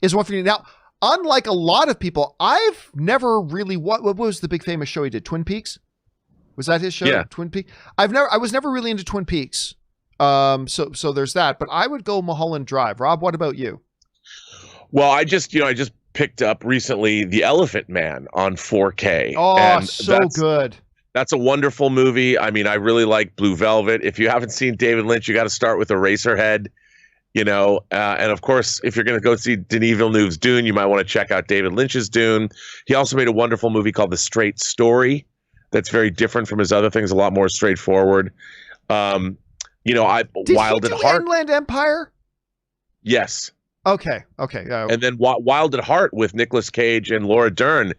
is one for me. Now, unlike a lot of people, I've never really, what was the big famous show he did? Twin Peaks? Was that his show? Yeah. Twin Peaks? I was never really into Twin Peaks. So there's that, but I would go Mulholland Drive. Rob, what about you? Well, I just picked up recently The Elephant Man on 4K. Oh, and so good. That's a wonderful movie. I mean, I really like Blue Velvet. If you haven't seen David Lynch, you got to start with Eraserhead, and of course, if you're going to go see Denis Villeneuve's Dune, you might want to check out David Lynch's Dune. He also made a wonderful movie called The Straight Story. That's very different from his other things, a lot more straightforward. Wild at Heart. Inland Empire? Yes. Okay. And then Wild at Heart with Nicolas Cage and Laura Dern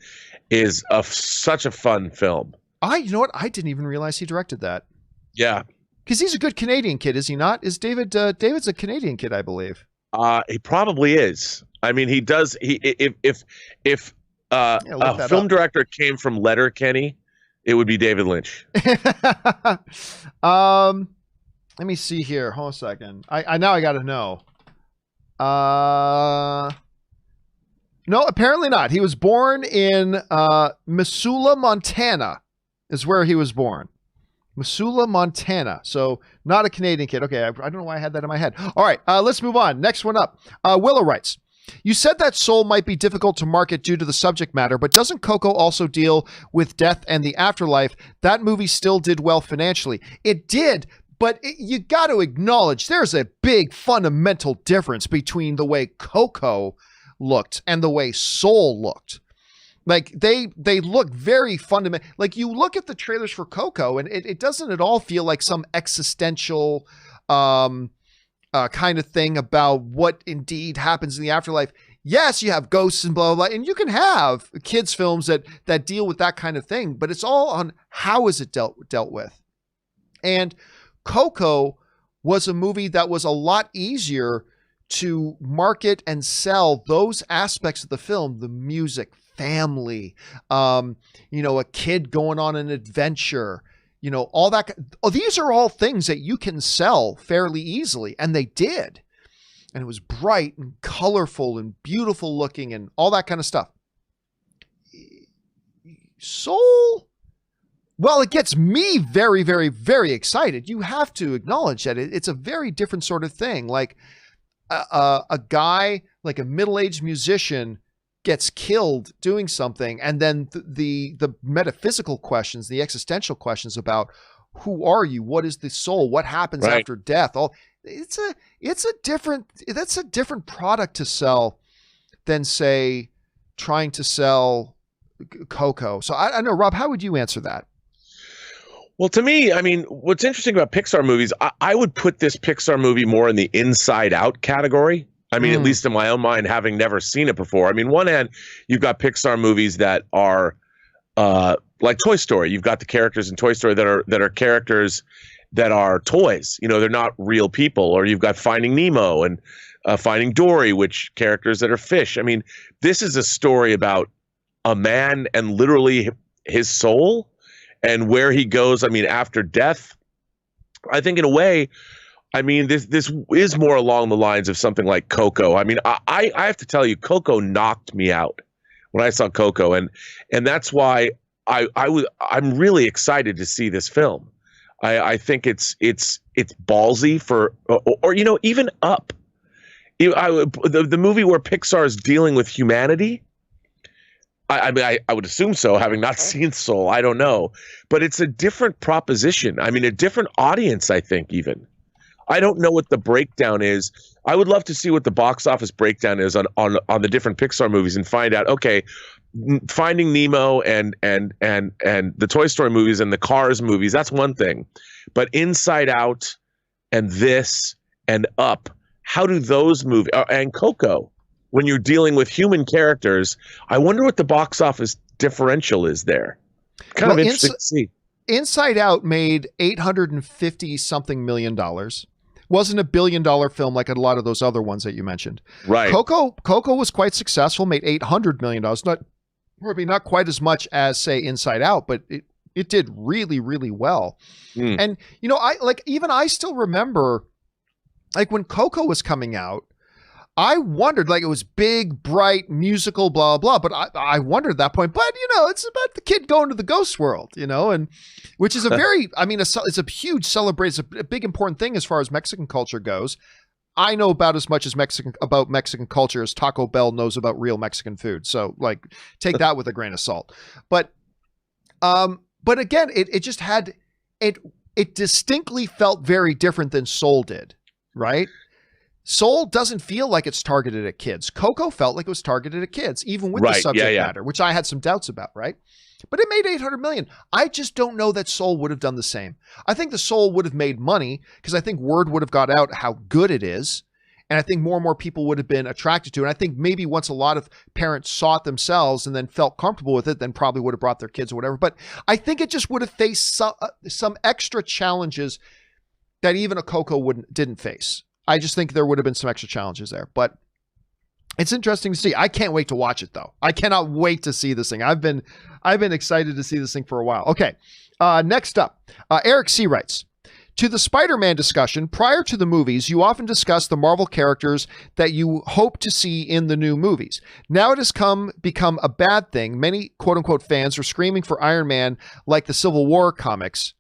is such a fun film. You know what? I didn't even realize he directed that. Yeah. Because he's a good Canadian kid, is he not? Is David's a Canadian kid, I believe. He probably is. I mean, he does. If a film director came from Letterkenny, it would be David Lynch. Let me see here. Hold on a second. I now I got to know. No, apparently not. He was born in Missoula, Montana, is where he was born. Missoula, Montana. So not a Canadian kid. Okay, I don't know why I had that in my head. All right, let's move on. Next one up. Willow writes, you said that Soul might be difficult to market due to the subject matter, but doesn't Coco also deal with death and the afterlife? That movie still did well financially. It did, but you got to acknowledge there's a big fundamental difference between the way Coco looked and the way Soul looked. Like they look very fundamental. Like you look at the trailers for Coco and it doesn't at all feel like some existential kind of thing about what indeed happens in the afterlife. Yes, you have ghosts and blah, blah, blah, and you can have kids films that deal with that kind of thing, but it's all on how is it dealt with. And Coco was a movie that was a lot easier to market and sell those aspects of the film, the music, family, a kid going on an adventure, all that. These are all things that you can sell fairly easily. And they did. And it was bright and colorful and beautiful looking and all that kind of stuff. Soul, well, it gets me very, very, very excited. You have to acknowledge that it's a very different sort of thing. Like a guy, like a middle-aged musician gets killed doing something, and then the metaphysical questions, the existential questions about who are you, what is the soul, what happens after death, all it's a different product to sell than, say, trying to sell Coco. So I know, Rob, how would you answer that? Well, to me, I mean, what's interesting about Pixar movies, I would put this Pixar movie more in the Inside Out category. I mean, at least in my own mind, having never seen it before. I mean, one hand, you've got Pixar movies that are like Toy Story. You've got the characters in Toy Story that are characters that are toys. You know, they're not real people. Or you've got Finding Nemo and Finding Dory, which characters that are fish. I mean, this is a story about a man and literally his soul and where he goes. I mean, after death. I think in a way, I mean, this is more along the lines of something like Coco. I mean, I have to tell you, Coco knocked me out when I saw Coco, and that's why I'm really excited to see this film. I think it's ballsy or you know, even Up. The movie where Pixar is dealing with humanity. I mean, I would assume so, having not seen Soul. I don't know. But it's a different proposition. I mean, a different audience, I think, even. I don't know what the breakdown is. I would love to see what the box office breakdown is on the different Pixar movies and find out, okay, Finding Nemo and the Toy Story movies and the Cars movies, that's one thing. But Inside Out and this and Up, how do those movies, and Coco, when you're dealing with human characters, I wonder what the box office differential is there. Kind of interesting to see. Inside Out made $850 something million. Wasn't a $1 billion film like a lot of those other ones that you mentioned. Right. Coco was quite successful, made $800 million. Not quite as much as, say, Inside Out, but it did really, really well. And, you know, I still remember, like, when Coco was coming out, I wondered, like, it was big, bright, musical, blah, blah, but I wondered at that point, but, you know, it's about the kid going to the ghost world, you know, and which is a very, I mean, it's a huge celebration, it's a big, important thing as far as Mexican culture goes. I know about as much as about Mexican culture as Taco Bell knows about real Mexican food. So, like, take that with a grain of salt. But again, it just had, it distinctly felt very different than Soul did, right? Soul doesn't feel like it's targeted at kids. Coco felt like it was targeted at kids, even with the subject matter, which I had some doubts about, right? But it made $800 million. I just don't know that Soul would have done the same. I think the Soul would have made money because I think word would have got out how good it is. And I think more and more people would have been attracted to it. And I think maybe once a lot of parents saw it themselves and then felt comfortable with it, then probably would have brought their kids or whatever. But I think it just would have faced some extra challenges that even a Coco didn't face. I just think there would have been some extra challenges there, but it's interesting to see. I can't wait to watch it though. I cannot wait to see this thing. I've been excited to see this thing for a while. Okay. Next up, Eric C writes, to the Spider-Man discussion, prior to the movies, you often discuss the Marvel characters that you hope to see in the new movies. Now it has become a bad thing. Many quote unquote fans are screaming for Iron Man like in the Civil War comics.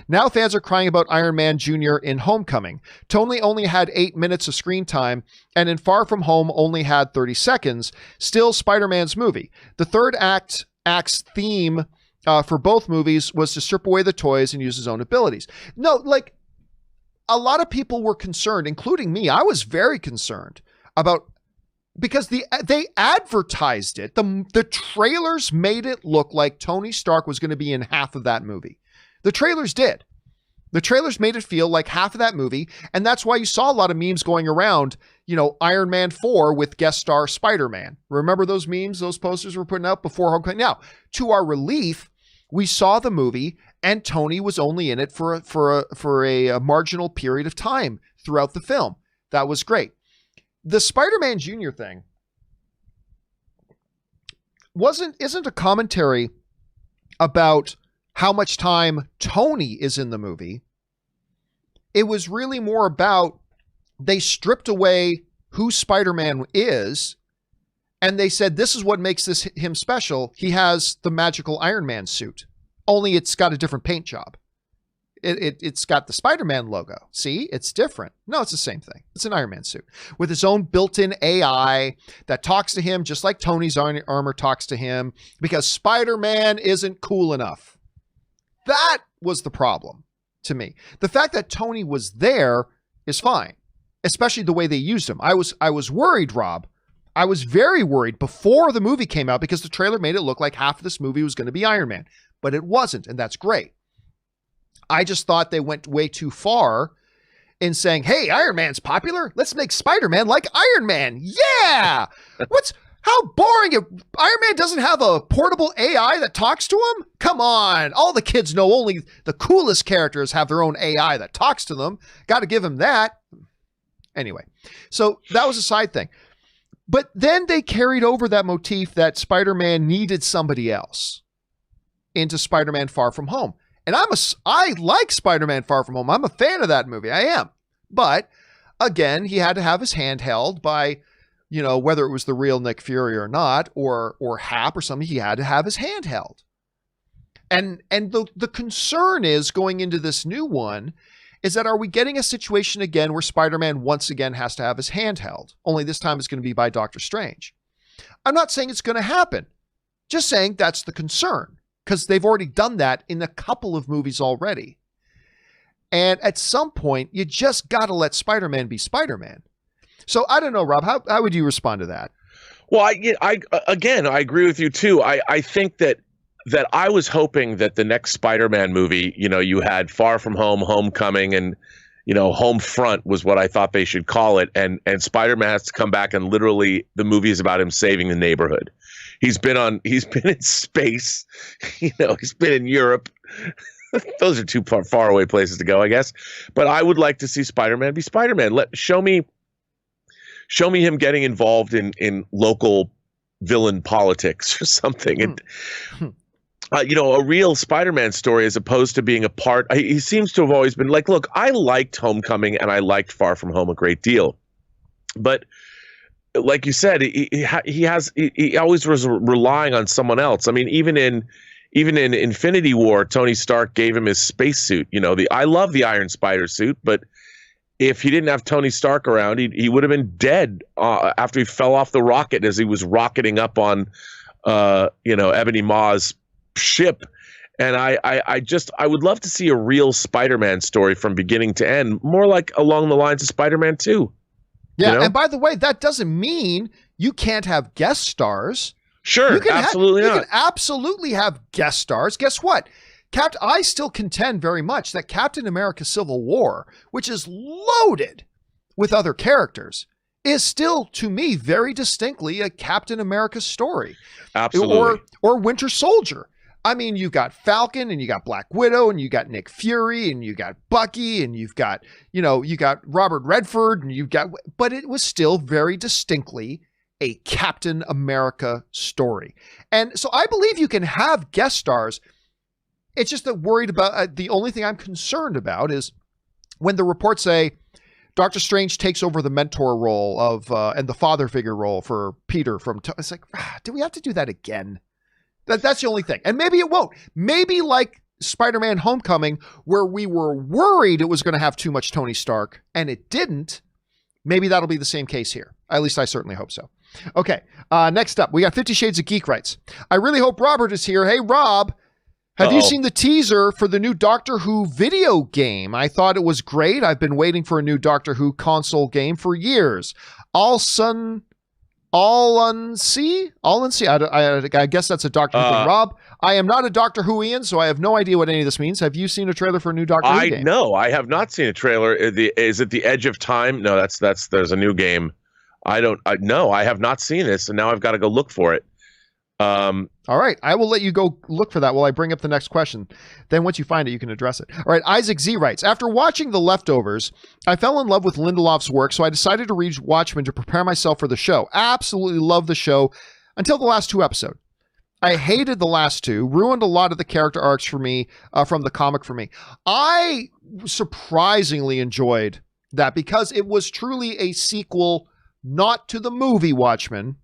Now fans are crying about Iron Man Jr. in Homecoming. Tony only had 8 minutes of screen time, and in Far From Home only had 30 seconds. Still Spider-Man's movie. The third act's theme for both movies was to strip away the toys and use his own abilities. No, like, a lot of people were concerned, including me. I was very concerned about, because they advertised it. The trailers made it look like Tony Stark was going to be in half of that movie. The trailers did. The trailers made it feel like half of that movie, and that's why you saw a lot of memes going around, you know, Iron Man 4 with guest star Spider-Man. Remember those memes, those posters were putting out before Homecoming? Now, to our relief, we saw the movie, and Tony was only in it for a marginal period of time throughout the film. That was great. The Spider-Man Jr. thing isn't a commentary about how much time Tony is in the movie. It was really more about, they stripped away who Spider-Man is, and they said, this is what makes him special. He has the magical Iron Man suit, only it's got a different paint job. It's got the Spider-Man logo. See, it's different. No, it's the same thing. It's an Iron Man suit with its own built-in AI that talks to him just like Tony's armor talks to him, because Spider-Man isn't cool enough. That was the problem. to me. The fact that Tony was there is fine, especially the way they used him. I was worried, Rob. I was very worried before the movie came out because the trailer made it look like half of this movie was going to be Iron Man, but it wasn't, and that's great. I just thought they went way too far in saying, hey, Iron Man's popular. Let's make Spider-Man like Iron Man. Yeah. How boring. Iron Man doesn't have a portable AI that talks to him? Come on. All the kids know only the coolest characters have their own AI that talks to them. Got to give him that. Anyway, so that was a side thing. But then they carried over that motif that Spider-Man needed somebody else into Spider-Man Far From Home. And I like Spider-Man Far From Home. I'm a fan of that movie. I am. But again, he had to have his hand held by, whether it was the real Nick Fury or not, or Hap or something, he had to have his hand held. And the concern is going into this new one is that, are we getting a situation again where Spider-Man once again has to have his hand held? Only this time it's going to be by Doctor Strange. I'm not saying it's going to happen. Just saying that's the concern, because they've already done that in a couple of movies already. And at some point, you just got to let Spider-Man be Spider-Man. So I don't know, Rob, how would you respond to that? Well, I agree with you too. I think that I was hoping that the next Spider-Man movie, you had Far From Home, Homecoming, and Home Front was what I thought they should call it. And Spider-Man has to come back, and literally the movie is about him saving the neighborhood. He's been in space, he's been in Europe. Those are too far away places to go, I guess. But I would like to see Spider-Man be Spider-Man. Show me him getting involved in local villain politics or something. And a real Spider-Man story, as opposed to being a part. He seems to have always been like, look, I liked Homecoming and I liked Far From Home a great deal, but like you said, he always was relying on someone else. I mean, even in Infinity War, Tony Stark gave him his spacesuit. I love the Iron Spider suit, but if he didn't have Tony Stark around, he would have been dead after he fell off the rocket as he was rocketing up on, Ebony Maw's ship. And I would love to see a real Spider-Man story from beginning to end, more like along the lines of Spider-Man 2. Yeah, and by the way, that doesn't mean you can't have guest stars. Sure, absolutely not. You can absolutely have guest stars. Guess what? I still contend very much that Captain America Civil War, which is loaded with other characters, is still, to me, very distinctly a Captain America story. Absolutely. Or Winter Soldier. I mean, you've got Falcon, and you got Black Widow, and you got Nick Fury, and you got Bucky, and you've got, you got Robert Redford, and but it was still very distinctly a Captain America story. And so I believe you can have guest stars. It's just that worried about, the only thing I'm concerned about is when the reports say Doctor Strange takes over the mentor role of, and the father figure role for Peter from, it's like, do we have to do that again? That's the only thing. And maybe it won't. Maybe like Spider-Man Homecoming, where we were worried it was going to have too much Tony Stark, and it didn't. Maybe that'll be the same case here. At least I certainly hope so. Okay, next up, we got 50 Shades of Geek writes, I really hope Robert is here. Hey, Rob, have you seen the teaser for the new Doctor Who video game? I thought it was great. I've been waiting for a new Doctor Who console game for years. All-Un-See? I guess that's a Doctor Who thing. Rob, I am not a Doctor Whoian, so I have no idea what any of this means. Have you seen a trailer for a new Doctor Who game? No, I have not seen a trailer. Is it The Edge of Time? No, there's a new game. No, I have not seen this, and now I've got to go look for it. All right, I will let you go look for that while I bring up the next question. Then once you find it, you can address it. All right, Isaac Z writes, after watching The Leftovers, I fell in love with Lindelof's work, so I decided to read Watchmen to prepare myself for the show. Absolutely love the show until the last 2 episodes. I hated the last 2, ruined a lot of the character arcs for me, from the comic for me. I surprisingly enjoyed that because it was truly a sequel, not to the movie Watchmen,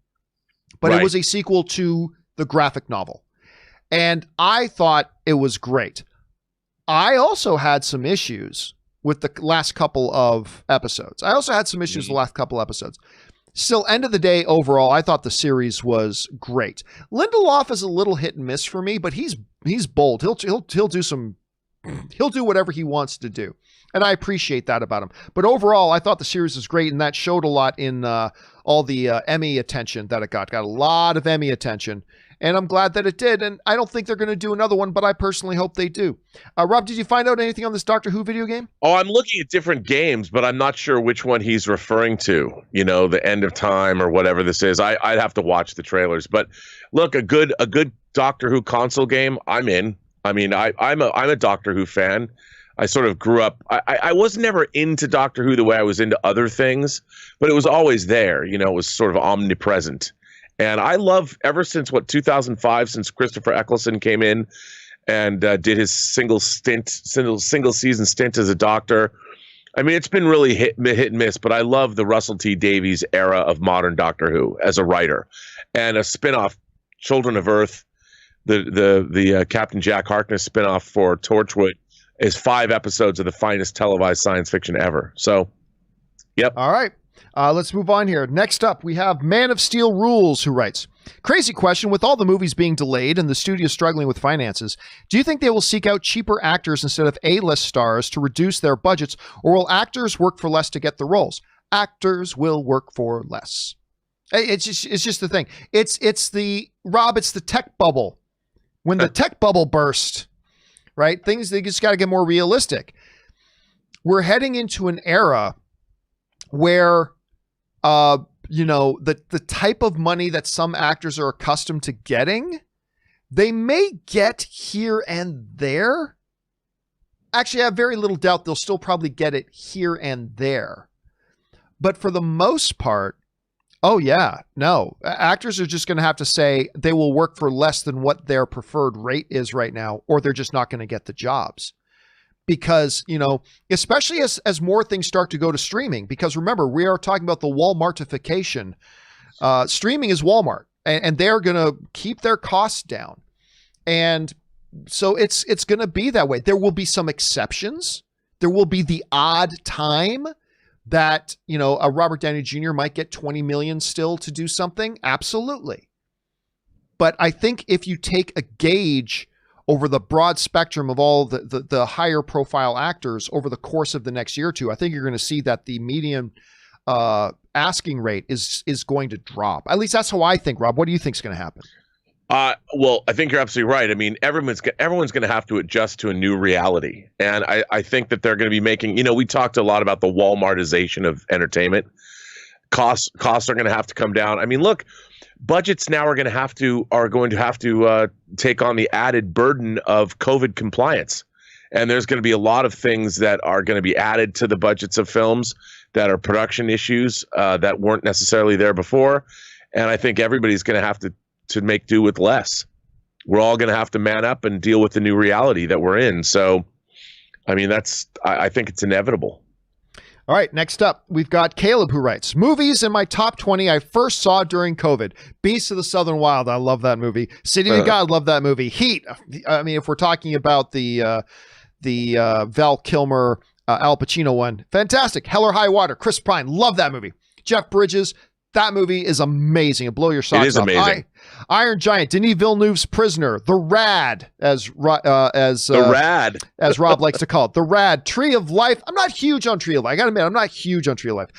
but It was a sequel to the graphic novel. And I thought it was great. I also had some issues with the last couple of episodes. Still, end of the day, overall, I thought the series was great. Lindelof is a little hit and miss for me, but he's bold. He'll do some he'll do whatever he wants to do. And I appreciate that about him. But overall, I thought the series was great, and that showed a lot in all the Emmy attention that it got. Got a lot of Emmy attention, and I'm glad that it did. And I don't think they're going to do another one, but I personally hope they do. Rob, did you find out anything on this Doctor Who video game? Oh, I'm looking at different games, but I'm not sure which one he's referring to. You know, the End of Time or whatever this is. I'd have to watch the trailers. But look, a good Doctor Who console game, I'm in. I mean, I'm a Doctor Who fan. I sort of grew up. I was never into Doctor Who the way I was into other things, but it was always there. You know, it was sort of omnipresent. And I love, ever since 2005, since Christopher Eccleston came in and did his single season stint as a Doctor. I mean, it's been really hit and miss, but I love the Russell T Davies era of modern Doctor Who as a writer, and a spinoff, Children of Earth, the Captain Jack Harkness spinoff for Torchwood, is 5 episodes of the finest televised science fiction ever. So, yep. All right. Let's move on here. Next up, we have Man of Steel Rules, who writes, crazy question, with all the movies being delayed and the studio struggling with finances, do you think they will seek out cheaper actors instead of A-list stars to reduce their budgets, or will actors work for less to get the roles? Actors will work for less. It's just the thing. It's the tech bubble. When the tech bubble burst, right? Things, they just got to get more realistic. We're heading into an era where, the type of money that some actors are accustomed to getting, they may get here and there. Actually, I have very little doubt they'll still probably get it here and there. But for the most part, oh yeah, no. Actors are just going to have to say they will work for less than what their preferred rate is right now, or they're just not going to get the jobs. Because, especially as more things start to go to streaming, because remember, we are talking about the Walmartification. Streaming is Walmart, and they're going to keep their costs down. And so it's going to be that way. There will be some exceptions. There will be the odd time that, a Robert Downey Jr. might get 20 million still to do something. Absolutely. But I think if you take a gauge over the broad spectrum of all the higher profile actors over the course of the next year or two, I think you're going to see that the median asking rate is going to drop. At least that's how I think, Rob. What do you think is going to happen? Well, I think you're absolutely right. I mean, everyone's going to have to adjust to a new reality. And I think that they're going to be making, we talked a lot about the Walmartization of entertainment. Costs are going to have to come down. I mean, look, budgets now are going to have to take on the added burden of COVID compliance. And there's going to be a lot of things that are going to be added to the budgets of films that are production issues that weren't necessarily there before. And I think everybody's going to have to make do with less. We're all going to have to man up and deal with the new reality that we're in. So, I mean, I think it's inevitable. All right, next up, we've got Caleb, who writes, movies in my top 20 I first saw during COVID. Beasts of the Southern Wild, I love that movie. City of God, love that movie. Heat, I mean, if we're talking about the Val Kilmer, Al Pacino one, fantastic. Hell or High Water, Chris Pine, love that movie. Jeff Bridges, that movie is amazing. It'll blow your socks off. It is amazing. Iron Giant, Denis Villeneuve's Prisoner, The Rad, as Rob likes to call it, The Rad, Tree of Life. I'm not huge on Tree of Life. I gotta admit, I'm not huge on Tree of Life.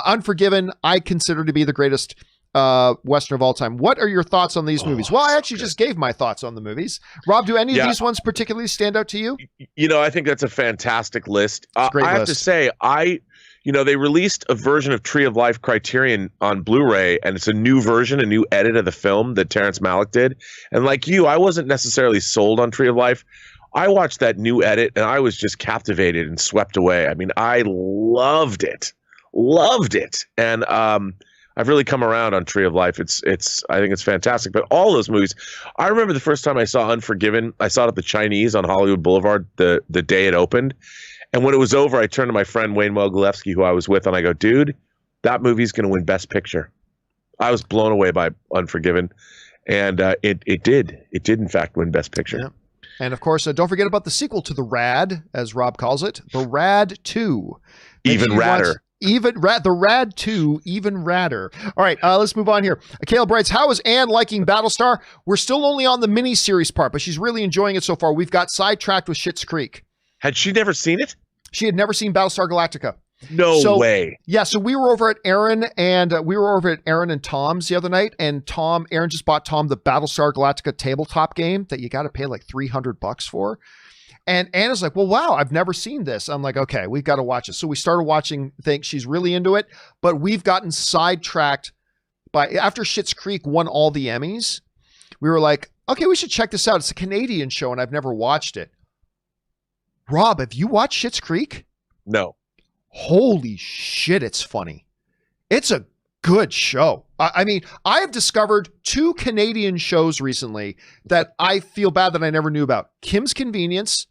Unforgiven, I consider to be the greatest Western of all time. What are your thoughts on these movies? Well, I actually just gave my thoughts on the movies. Rob, do any of these ones particularly stand out to you? I think that's a fantastic list. It's a great list. have to say, they released a version of Tree of Life Criterion on Blu-ray, and it's a new version, a new edit of the film that Terrence Malick did. And like you, I wasn't necessarily sold on Tree of Life. I watched that new edit, and I was just captivated and swept away. I mean, I loved it. And I've really come around on Tree of Life. I think it's fantastic. But all those movies, I remember the first time I saw Unforgiven, I saw it at the Chinese on Hollywood Boulevard the day it opened. And when it was over, I turned to my friend Wayne Moglevsky, who I was with, and I go, dude, that movie's going to win Best Picture. I was blown away by Unforgiven. And it did. It did, in fact, win Best Picture. Yeah. And, of course, don't forget about the sequel to The Rad, as Rob calls it, The Rad 2. Even radder. The Rad 2, even radder. All right, let's move on here. Caleb writes, how is Anne liking Battlestar? We're still only on the mini-series part, but she's really enjoying it so far. We've got sidetracked with Schitt's Creek. Had she never seen it? She had never seen Battlestar Galactica. No way. Yeah, so we were over at Aaron and Tom's the other night, and Aaron just bought Tom the Battlestar Galactica tabletop game that you got to pay like $300 for. And Anna's like, well, wow, I've never seen this. I'm like, okay, we've got to watch it. So we started watching, think she's really into it, but we've gotten sidetracked after Schitt's Creek won all the Emmys. We were like, okay, we should check this out. It's a Canadian show and I've never watched it. Rob, have you watched Schitt's Creek? No. Holy shit, it's funny. It's a good show. I mean, I have discovered 2 Canadian shows recently that I feel bad that I never knew about. Kim's Convenience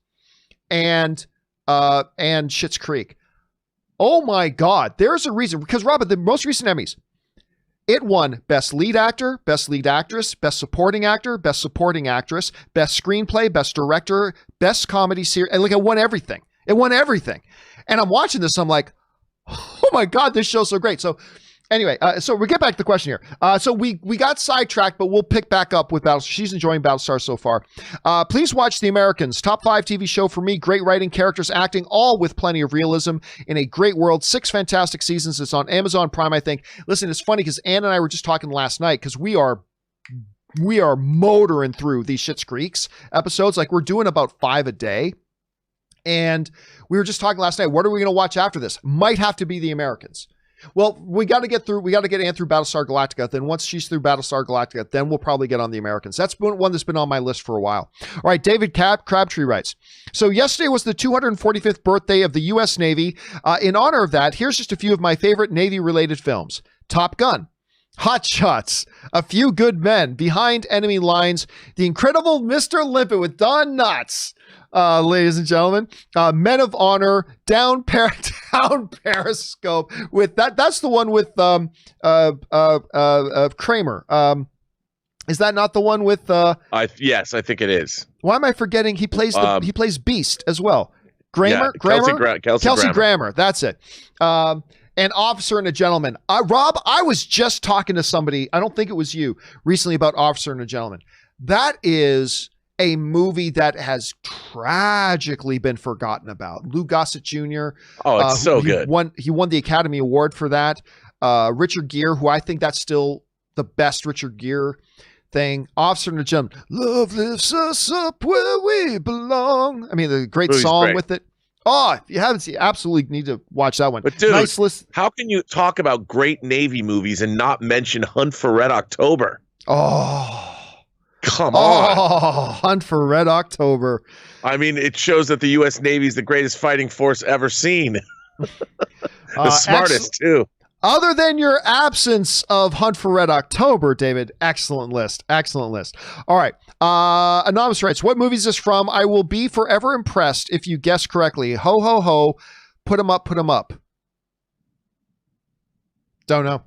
and Schitt's Creek. Oh my God. There's a reason, because Rob, the most recent Emmys, it won Best Lead Actor, Best Lead Actress, Best Supporting Actor, Best Supporting Actress, Best Screenplay, Best Director, Best Comedy Series. And like, it won everything. It won everything. And I'm watching this, I'm like, oh my God, this show's so great. So anyway, so we get back to the question here. So we got sidetracked, but we'll pick back up with Battlestar. She's enjoying Battlestar so far. Please watch The Americans. Top 5 TV show for me. Great writing, characters, acting, all with plenty of realism in a great world. 6 fantastic seasons. It's on Amazon Prime, I think. Listen, it's funny because Ann and I were just talking last night because we are motoring through these Schitt's Creeks episodes. Like we're doing about 5 a day. And we were just talking last night, what are we going to watch after this? Might have to be The Americans. Well, we got to get Ann through Battlestar Galactica. Then once she's through Battlestar Galactica, then we'll probably get on The Americans. That's been one that's been on my list for a while. All right, David Crabtree writes, so yesterday was the 245th birthday of the U.S. Navy. In honor of that, here's just a few of my favorite Navy-related films. Top Gun, Hot Shots, A Few Good Men, Behind Enemy Lines, The Incredible Mr. Limpet with Don Knotts, ladies and gentlemen, Men of Honor, Down Periscope with that's the one with Kramer. Is that not the one with yes, I think it is. Why am I forgetting he plays Beast as well? Grammer? Kelsey Grammer, that's it. An Officer and a Gentleman. Rob, I was just talking to somebody, I don't think it was you, recently about Officer and a Gentleman. That is a movie that has tragically been forgotten about. Lou Gossett Jr. Oh, it's so good. He won the Academy Award for that. Richard Gere, who I think that's still the best Richard Gere thing. Officer and a Gentleman. Love lifts us up where we belong. I mean, the great song with it. Oh, if you haven't seen it, absolutely need to watch that one. But dude, nice list. How can you talk about great Navy movies and not mention Hunt for Red October? Oh, come on. Oh, Hunt for Red October. I mean, it shows that the U.S. Navy is the greatest fighting force ever seen. The smartest, too. Other than your absence of Hunt for Red October, David, excellent list. Excellent list. All right. Anonymous writes, what movie is this from? I will be forever impressed if you guess correctly. Ho, ho, ho. Put 'em up, put 'em up. Don't know.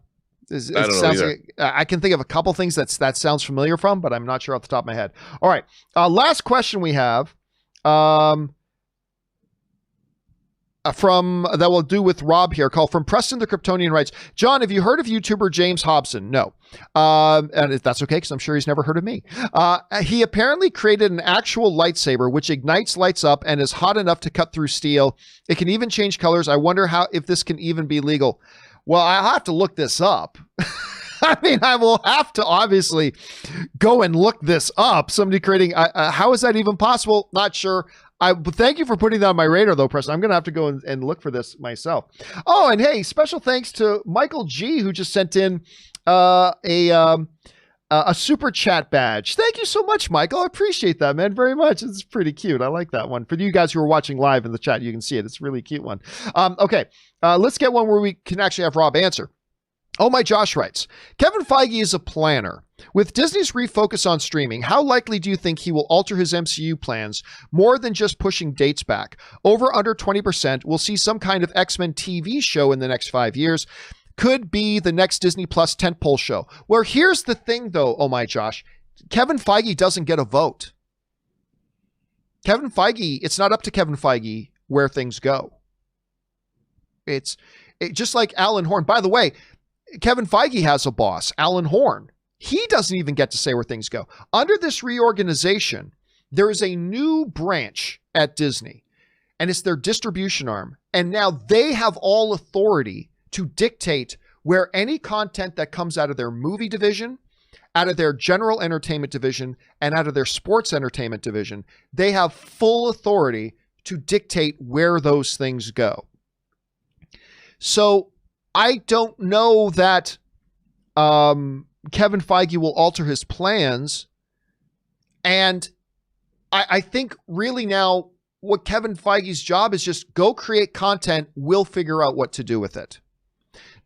I don't know either. I can think of a couple things that sounds familiar from, but I'm not sure off the top of my head. All right. Last question we have. From that we'll do with Rob here, call from Preston the Kryptonian writes, John, have you heard of YouTuber James Hobson? No. And that's okay, because I'm sure he's never heard of me. He apparently created an actual lightsaber which ignites, lights up, and is hot enough to cut through steel. It can even change colors. I wonder if this can even be legal. Well, I'll have to look this up. I mean, I will have to obviously go and look this up. Somebody creating, how is that even possible? Not sure. But thank you for putting that on my radar, though, Preston. I'm going to have to go and look for this myself. Oh, and hey, special thanks to Michael G, who just sent in a super chat badge. Thank you so much, Michael. I appreciate that, man, very much. It's pretty cute. I like that one. For you guys who are watching live in the chat, you can see it. It's a really cute one. Okay, let's get one where we can actually have Rob answer. Oh my Josh writes, Kevin Feige is a planner. With Disney's refocus on streaming, how likely do you think he will alter his MCU plans more than just pushing dates back? Over under 20%, we'll see some kind of X-Men TV show in the next 5 years. Could be the next Disney Plus tentpole show. Well, here's the thing though, oh my Josh, Kevin Feige doesn't get a vote. Kevin Feige, it's not up to Kevin Feige where things go. It's just like Alan Horn. By the way, Kevin Feige has a boss, Alan Horn. He doesn't even get to say where things go. Under this reorganization, there is a new branch at Disney. and it's their distribution arm. And now they have all authority to dictate where any content that comes out of their movie division, out of their general entertainment division, and out of their sports entertainment division, they have full authority to dictate where those things go. So I don't know that Kevin Feige will alter his plans. And I think really now what Kevin Feige's job is just go create content. We'll figure out what to do with it.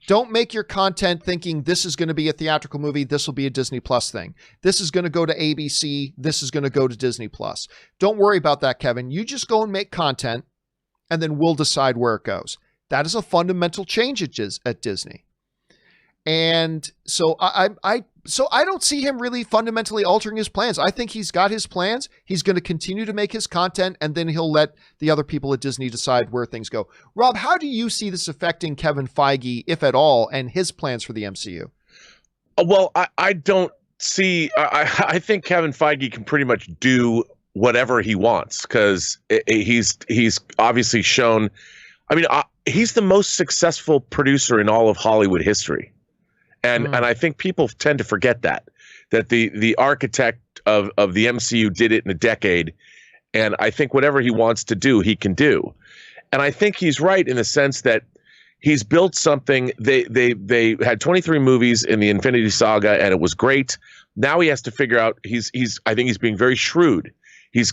Don't make your content thinking this is going to be a theatrical movie. This will be a Disney Plus thing. This is going to go to ABC. This is going to go to Disney Plus. Don't worry about that, Kevin. You just go and make content, and then we'll decide where it goes. That is a fundamental change at Disney. And so I don't see him really fundamentally altering his plans. I think he's got his plans. He's going to continue to make his content, and then he'll let the other people at Disney decide where things go. Rob, how do you see this affecting Kevin Feige, if at all, and his plans for the MCU? Well, I don't see. I think Kevin Feige can pretty much do whatever he wants because he's obviously shown. I mean, he's the most successful producer in all of Hollywood history. And I think people tend to forget that the architect of the MCU did it in a decade. And I think whatever he wants to do, he can do. And I think he's right in the sense that he's built something. They had 23 movies in the Infinity Saga, and it was great. Now he has to figure out. I think he's being very shrewd. He's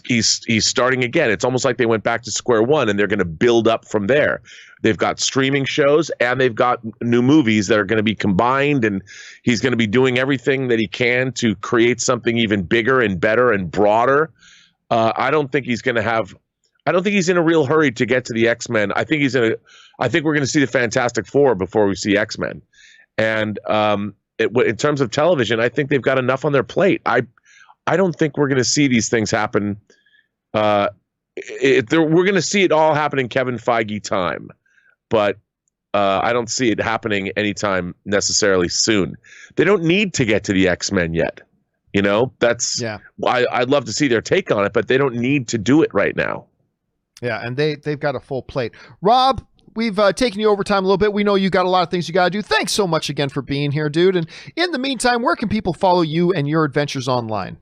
starting again. It's almost like they went back to square one, and they're going to build up from there. They've got streaming shows, and they've got new movies that are going to be combined, and he's going to be doing everything that he can to create something even bigger and better and broader. I don't think he's in a real hurry to get to the X-Men. I think we're going to see the Fantastic Four before we see X-Men. And in terms of television, I think they've got enough on their plate. I don't think we're going to see these things happen. We're going to see it all happen in Kevin Feige time, but I don't see it happening anytime necessarily soon. They don't need to get to the X-Men yet. I'd love to see their take on it, but they don't need to do it right now. Yeah, and they've got a full plate. Rob, we've taken you over time a little bit. We know you got a lot of things you got to do. Thanks so much again for being here, dude. And in the meantime, where can people follow you and your adventures online?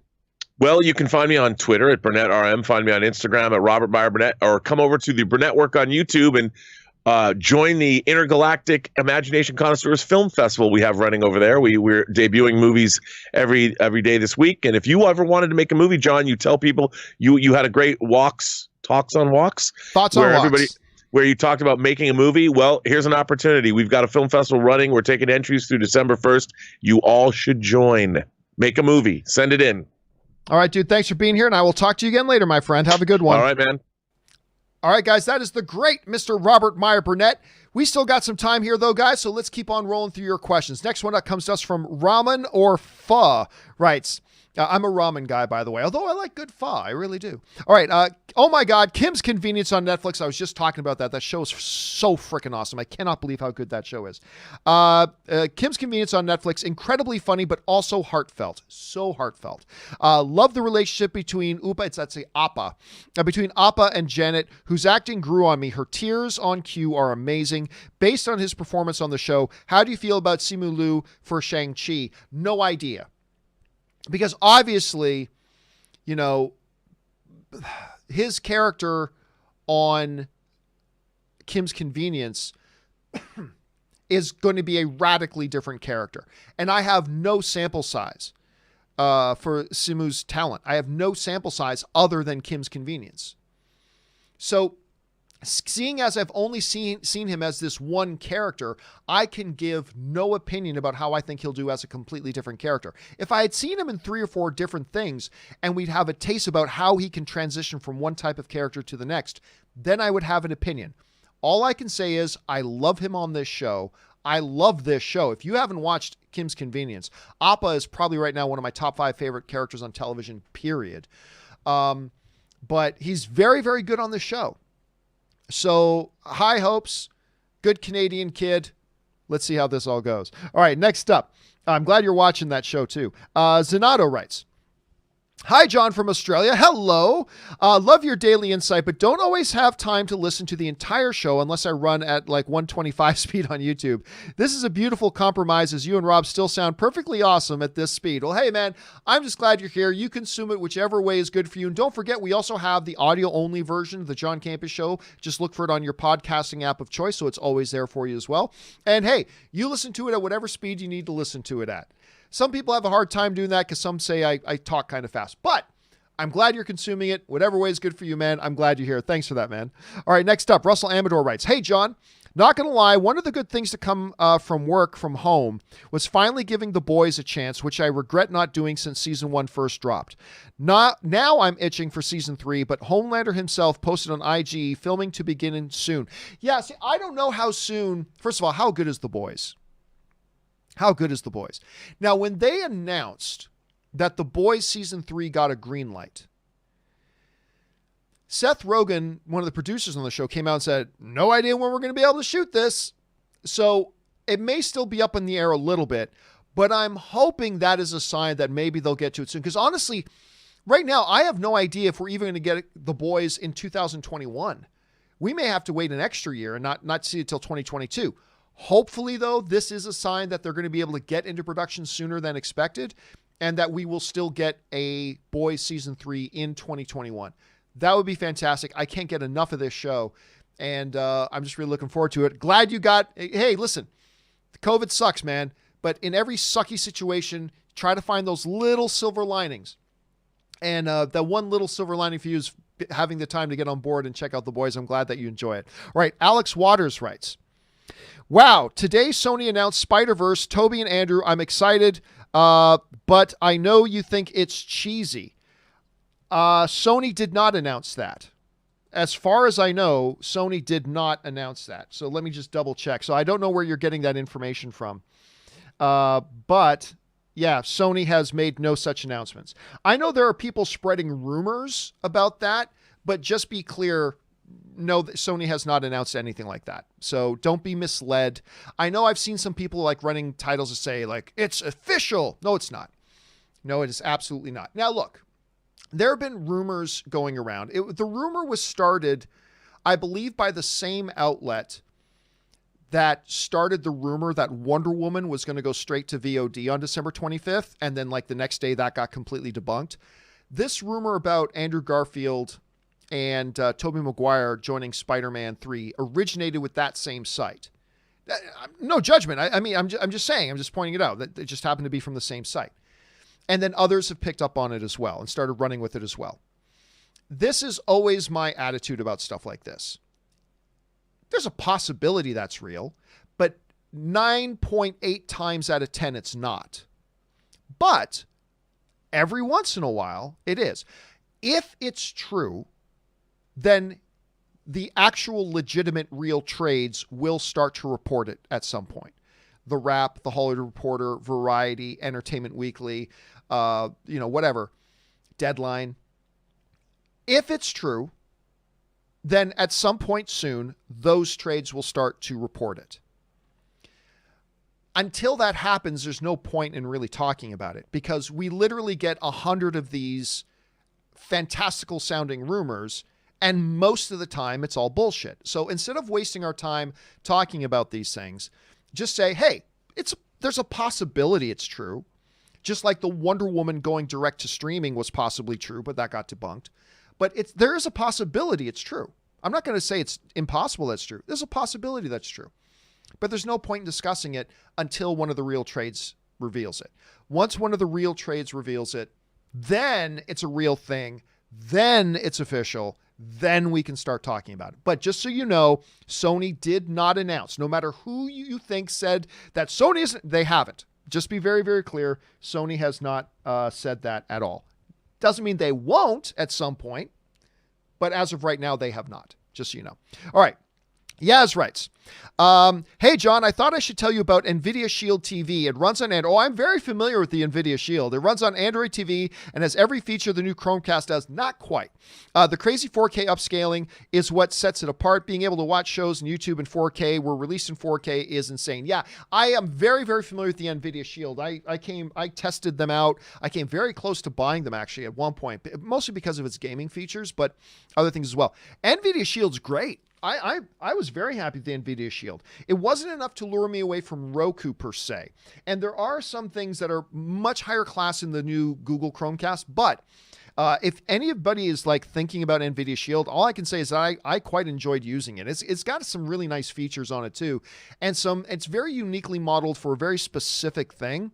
Well, you can find me on Twitter at BurnettRM. Find me on Instagram at Robert Meyer Burnett, or come over to the Burnett Work on YouTube and join the Intergalactic Imagination Connoisseurs Film Festival we have running over there. We're debuting movies every day this week. And if you ever wanted to make a movie, John, you tell people you had a great Thoughts on Walks, where you talked about making a movie. Well, here's an opportunity. We've got a film festival running. We're taking entries through December 1st. You all should join. Make a movie. Send it in. All right, dude. Thanks for being here, and I will talk to you again later, my friend. Have a good one. All right, man. All right, guys. That is the great Mr. Robert Meyer Burnett. We still got some time here, though, guys, so let's keep on rolling through your questions. Next one up comes to us from Ramen or Pho. Writes, I'm a ramen guy, by the way, although I like good pho. I really do. All right. Oh, my God. Kim's Convenience on Netflix. I was just talking about that. That show is so freaking awesome. I cannot believe how good that show is. Kim's Convenience on Netflix. Incredibly funny, but also heartfelt. So heartfelt. Love the relationship between Appa. Between Appa and Janet, whose acting grew on me. Her tears on cue are amazing. Based on his performance on the show, how do you feel about Simu Liu for Shang-Chi? No idea. Because obviously, his character on Kim's Convenience is going to be a radically different character. And I have no sample size for Simu's talent. I have no sample size other than Kim's Convenience. So seeing as I've only seen him as this one character, I can give no opinion about how I think he'll do as a completely different character. If I had seen him in 3 or 4 different things and we'd have a taste about how he can transition from one type of character to the next, then I would have an opinion. All I can say is I love him on this show. I love this show. If you haven't watched Kim's Convenience, Appa is probably right now one of my top 5 favorite characters on television, period. But he's very, very good on this show. So high hopes, good Canadian kid. Let's see how this all goes. All right, next up. I'm glad you're watching that show too. Zanato writes, Hi, John from Australia. Hello. Love your daily insight, but don't always have time to listen to the entire show unless I run at like 125 speed on YouTube. This is a beautiful compromise as you and Rob still sound perfectly awesome at this speed. Well, hey, man, I'm just glad you're here. You consume it whichever way is good for you. And don't forget, we also have the audio-only version of the John Campea Show. Just look for it on your podcasting app of choice, so it's always there for you as well. And hey, you listen to it at whatever speed you need to listen to it at. Some people have a hard time doing that because some say I talk kind of fast, but I'm glad you're consuming it. Whatever way is good for you, man. I'm glad you're here. Thanks for that, man. All right, next up, Russell Amador writes, hey, John, not going to lie, one of the good things to come from work from home was finally giving the boys a chance, which I regret not doing since season 1 first dropped. Now I'm itching for season 3, but Homelander himself posted on IG, filming to begin soon. Yeah, see, I don't know how soon. First of all, how good is The Boys? How good is The Boys? Now, when they announced that The Boys season 3 got a green light, Seth Rogen, one of the producers on the show, came out and said, no idea when we're going to be able to shoot this. So it may still be up in the air a little bit, but I'm hoping that is a sign that maybe they'll get to it soon. Because honestly, right now, I have no idea if we're even going to get The Boys in 2021. We may have to wait an extra year and not see it till 2022. Hopefully, though, this is a sign that they're going to be able to get into production sooner than expected and that we will still get a Boys season 3 in 2021. That would be fantastic. I can't get enough of this show, and I'm just really looking forward to it. Glad you got... Hey, listen, COVID sucks, man, but in every sucky situation, try to find those little silver linings. And that one little silver lining for you is having the time to get on board and check out The Boys. I'm glad that you enjoy it. All right, Alex Waters writes, wow, today Sony announced Spider-Verse, Toby and Andrew. I'm excited, but I know you think it's cheesy. Sony did not announce that. As far as I know, Sony did not announce that. So let me just double check. So I don't know where you're getting that information from. But yeah, Sony has made no such announcements. I know there are people spreading rumors about that, but just be clear, no, Sony has not announced anything like that. So don't be misled. I know I've seen some people like running titles to say like, it's official. No, it's not. No, it is absolutely not. Now look, there have been rumors going around. The rumor was started, I believe, by the same outlet that started the rumor that Wonder Woman was going to go straight to VOD on December 25th. And then like the next day that got completely debunked. This rumor about Andrew Garfield and Tobey Maguire joining Spider-Man 3 originated with that same site. No judgment. I mean, I'm just saying, I'm just pointing it out that it just happened to be from the same site. And then others have picked up on it as well and started running with it as well. This is always my attitude about stuff like this. There's a possibility that's real, but 9.8 times out of 10, it's not. But every once in a while, it is. If it's true, then the actual legitimate real trades will start to report it at some point. The Wrap, the Hollywood Reporter, Variety, Entertainment Weekly, whatever, Deadline. If it's true, then at some point soon, those trades will start to report it. Until that happens, there's no point in really talking about it because we literally get 100 of these fantastical sounding rumors, and most of the time it's all bullshit. So instead of wasting our time talking about these things, just say, hey, there's a possibility it's true. Just like the Wonder Woman going direct to streaming was possibly true, but that got debunked. But there is a possibility it's true. I'm not going to say it's impossible that's true. There's a possibility that's true. But there's no point in discussing it until one of the real trades reveals it. Once one of the real trades reveals it, then it's a real thing. Then it's official. Then we can start talking about it. But just so you know, Sony did not announce, no matter who you think said that Sony isn't, they haven't. Just be very, very clear. Sony has not said that at all. Doesn't mean they won't at some point, but as of right now, they have not, just so you know. All right. Yaz writes, hey, John, I thought I should tell you about NVIDIA Shield TV. It runs on Android. Oh, I'm very familiar with the NVIDIA Shield. It runs on Android TV and has every feature the new Chromecast does. Not quite. The crazy 4K upscaling is what sets it apart. Being able to watch shows on YouTube in 4K were released in 4K is insane. Yeah, I am very, very familiar with the NVIDIA Shield. I tested them out. I came very close to buying them actually at one point, mostly because of its gaming features, but other things as well. NVIDIA Shield's great. I was very happy with the NVIDIA Shield. It wasn't enough to lure me away from Roku per se. And there are some things that are much higher class in the new Google Chromecast. But if anybody is like thinking about NVIDIA Shield, all I can say is that I quite enjoyed using it. It's got some really nice features on it too. And it's very uniquely modeled for a very specific thing,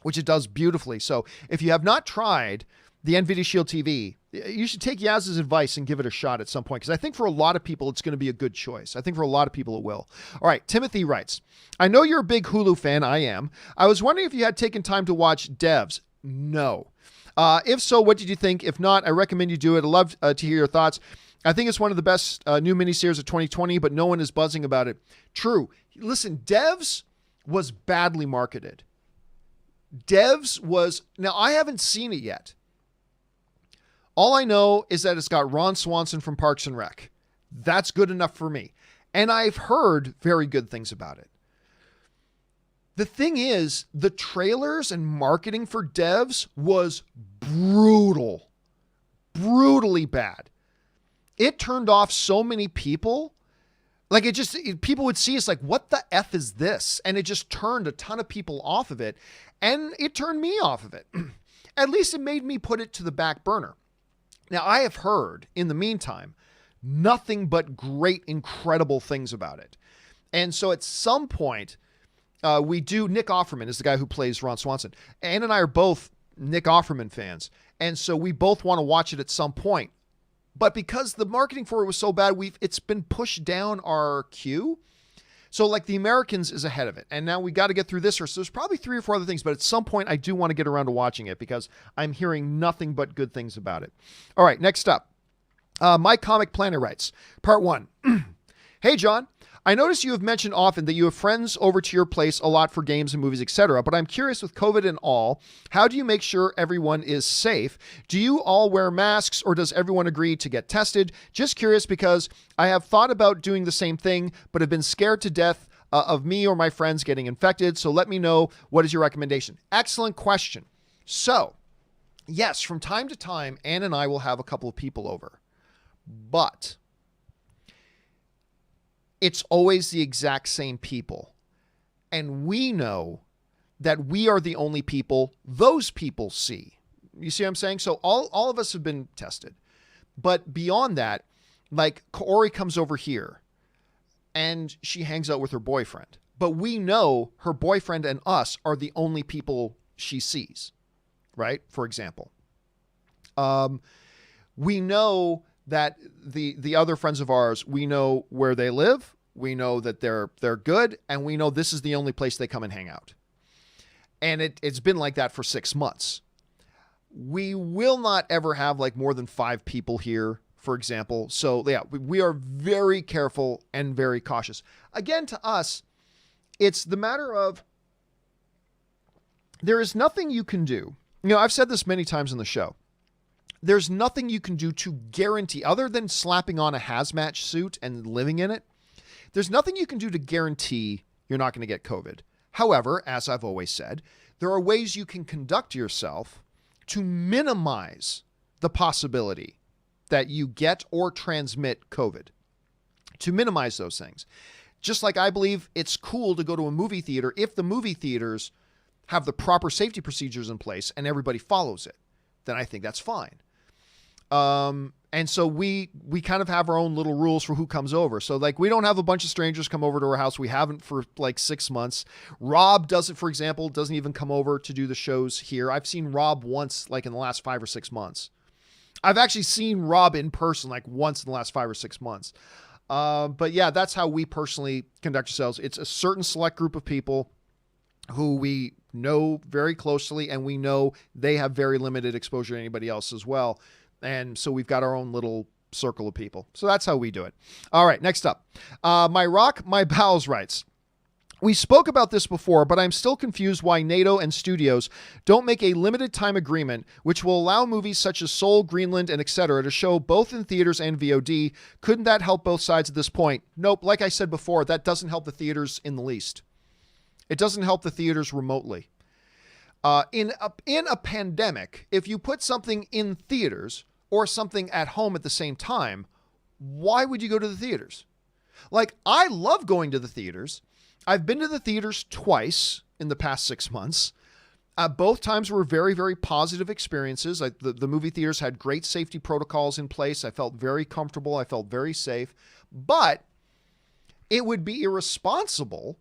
which it does beautifully. So if you have not tried the NVIDIA Shield TV, you should take Yaz's advice and give it a shot at some point, because I think for a lot of people, it's going to be a good choice. I think for a lot of people, it will. All right, Timothy writes, I know you're a big Hulu fan. I am. I was wondering if you had taken time to watch Devs. No. If so, what did you think? If not, I recommend you do it. I'd love to hear your thoughts. I think it's one of the best new miniseries of 2020, but no one is buzzing about it. True. Listen, Devs was badly marketed. Devs was... Now, I haven't seen it yet. All I know is that it's got Ron Swanson from Parks and Rec. That's good enough for me. And I've heard very good things about it. The thing is, the trailers and marketing for Devs was brutal. Brutally bad. It turned off so many people. Like people would see us like, what the F is this? And it just turned a ton of people off of it. And it turned me off of it. At least it made me put it to the back burner. Now, I have heard, in the meantime, nothing but great, incredible things about it. And so at some point, Nick Offerman is the guy who plays Ron Swanson. Ann and I are both Nick Offerman fans. And so we both want to watch it at some point. But because the marketing for it was so bad, it's been pushed down our queue. So like The Americans is ahead of it. And now we got to get through this. So there's probably 3 or 4 other things. But at some point, I do want to get around to watching it because I'm hearing nothing but good things about it. All right, next up. My Comic Planner writes, Part 1. Hey, John. I notice you have mentioned often that you have friends over to your place a lot for games and movies, etc. But I'm curious, with COVID and all, how do you make sure everyone is safe? Do you all wear masks, or does everyone agree to get tested? Just curious, because I have thought about doing the same thing, but have been scared to death of me or my friends getting infected. So let me know, what is your recommendation? Excellent question. So, yes, from time to time, Ann and I will have a couple of people over. But it's always the exact same people. And we know that we are the only people those people see. You see what I'm saying? So all of us have been tested. But beyond that, like Kaori comes over here and she hangs out with her boyfriend. But we know her boyfriend and us are the only people she sees, right? For example. We know that the other friends of ours, we know where they live, we know that they're good, and we know this is the only place they come and hang out. And it's been like that for 6 months. We will not ever have like more than 5 people here, for example. So yeah, we are very careful and very cautious. Again, to us, it's the matter of, there is nothing you can do. You know, I've said this many times on the show. There's nothing you can do to guarantee, other than slapping on a hazmat suit and living in it, there's nothing you can do to guarantee you're not going to get COVID. However, as I've always said, there are ways you can conduct yourself to minimize the possibility that you get or transmit COVID. To minimize those things. Just like I believe it's cool to go to a movie theater if the movie theaters have the proper safety procedures in place and everybody follows it, then I think that's fine. And so we kind of have our own little rules for who comes over. So like, we don't have a bunch of strangers come over to our house. We haven't for like 6 months. Rob doesn't, for example, doesn't even come over to do the shows here. I've seen Rob once, like in the last 5 or 6 months. I've actually seen Rob in person like once in the last 5 or 6 months. But yeah, that's how we personally conduct ourselves. It's a certain select group of people who we know very closely, and we know they have very limited exposure to anybody else as well. And so we've got our own little circle of people. So that's how we do it. All right, next up. My Rock, My Bowels writes, we spoke about this before, but I'm still confused why NATO and studios don't make a limited time agreement which will allow movies such as Soul, Greenland, and etc. to show both in theaters and VOD. Couldn't that help both sides at this point? Nope. Like I said before, that doesn't help the theaters in the least. It doesn't help the theaters remotely. In a pandemic, if you put something in theaters or something at home at the same time, why would you go to the theaters? Like, I love going to the theaters. I've been to the theaters twice in the past 6 months. Both times were very, very positive experiences. The movie theaters had great safety protocols in place. I felt very comfortable. I felt very safe. But it would be irresponsible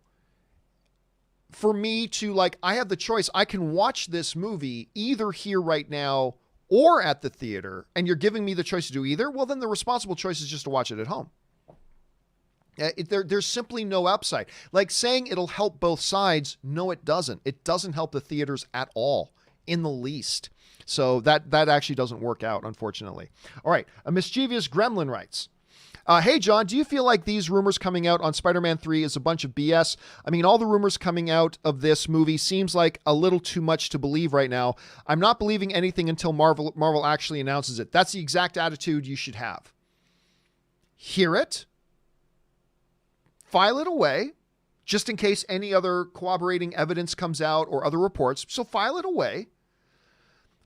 for me to, like, I have the choice. I can watch this movie either here right now or at the theater, and you're giving me the choice to do either. Well, then the responsible choice is just to watch it at home. There's simply no upside. Like saying it'll help both sides. No, it doesn't. It doesn't help the theaters at all in the least. So that actually doesn't work out, unfortunately. All right. A mischievous gremlin writes, hey, John, do you feel like these rumors coming out on Spider-Man 3 is a bunch of BS? I mean, all the rumors coming out of this movie seems like a little too much to believe right now. I'm not believing anything until Marvel actually announces it. That's the exact attitude you should have. Hear it. File it away, just in case any other corroborating evidence comes out or other reports. So file it away.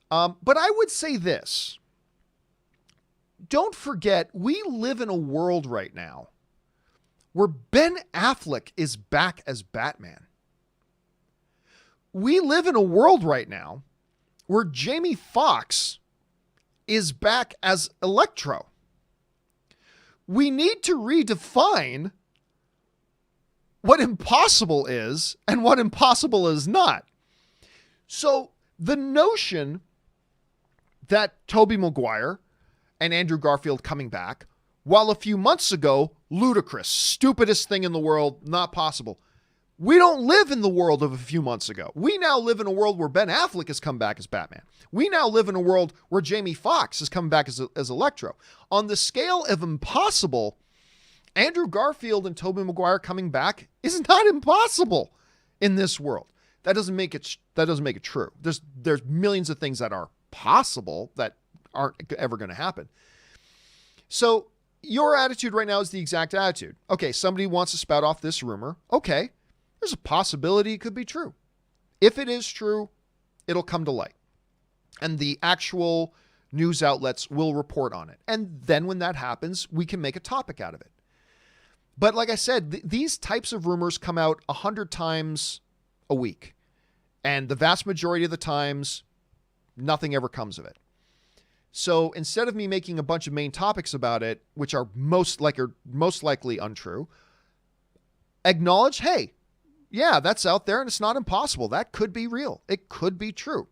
But I would say this. Don't forget, we live in a world right now where Ben Affleck is back as Batman. We live in a world right now where Jamie Foxx is back as Electro. We need to redefine what impossible is and what impossible is not. So the notion that Tobey Maguire and Andrew Garfield coming back, while a few months ago, ludicrous, stupidest thing in the world, not possible. We don't live in the world of a few months ago. We now live in a world where Ben Affleck has come back as Batman. We now live in a world where Jamie Foxx has come back as Electro. On the scale of impossible, Andrew Garfield and Tobey Maguire coming back is not impossible in this world. That doesn't make it true. There's millions of things that are possible that aren't ever going to happen. So your attitude right now is the exact attitude. Okay, somebody wants to spout off this rumor. Okay, there's a possibility it could be true. If it is true, it'll come to light. And the actual news outlets will report on it. And then when that happens, we can make a topic out of it. But like I said, these types of rumors come out 100 times a week. And the vast majority of the times, nothing ever comes of it. So instead of me making a bunch of main topics about it, which are most likely untrue, acknowledge, hey, yeah, that's out there and it's not impossible. That could be real. It could be true.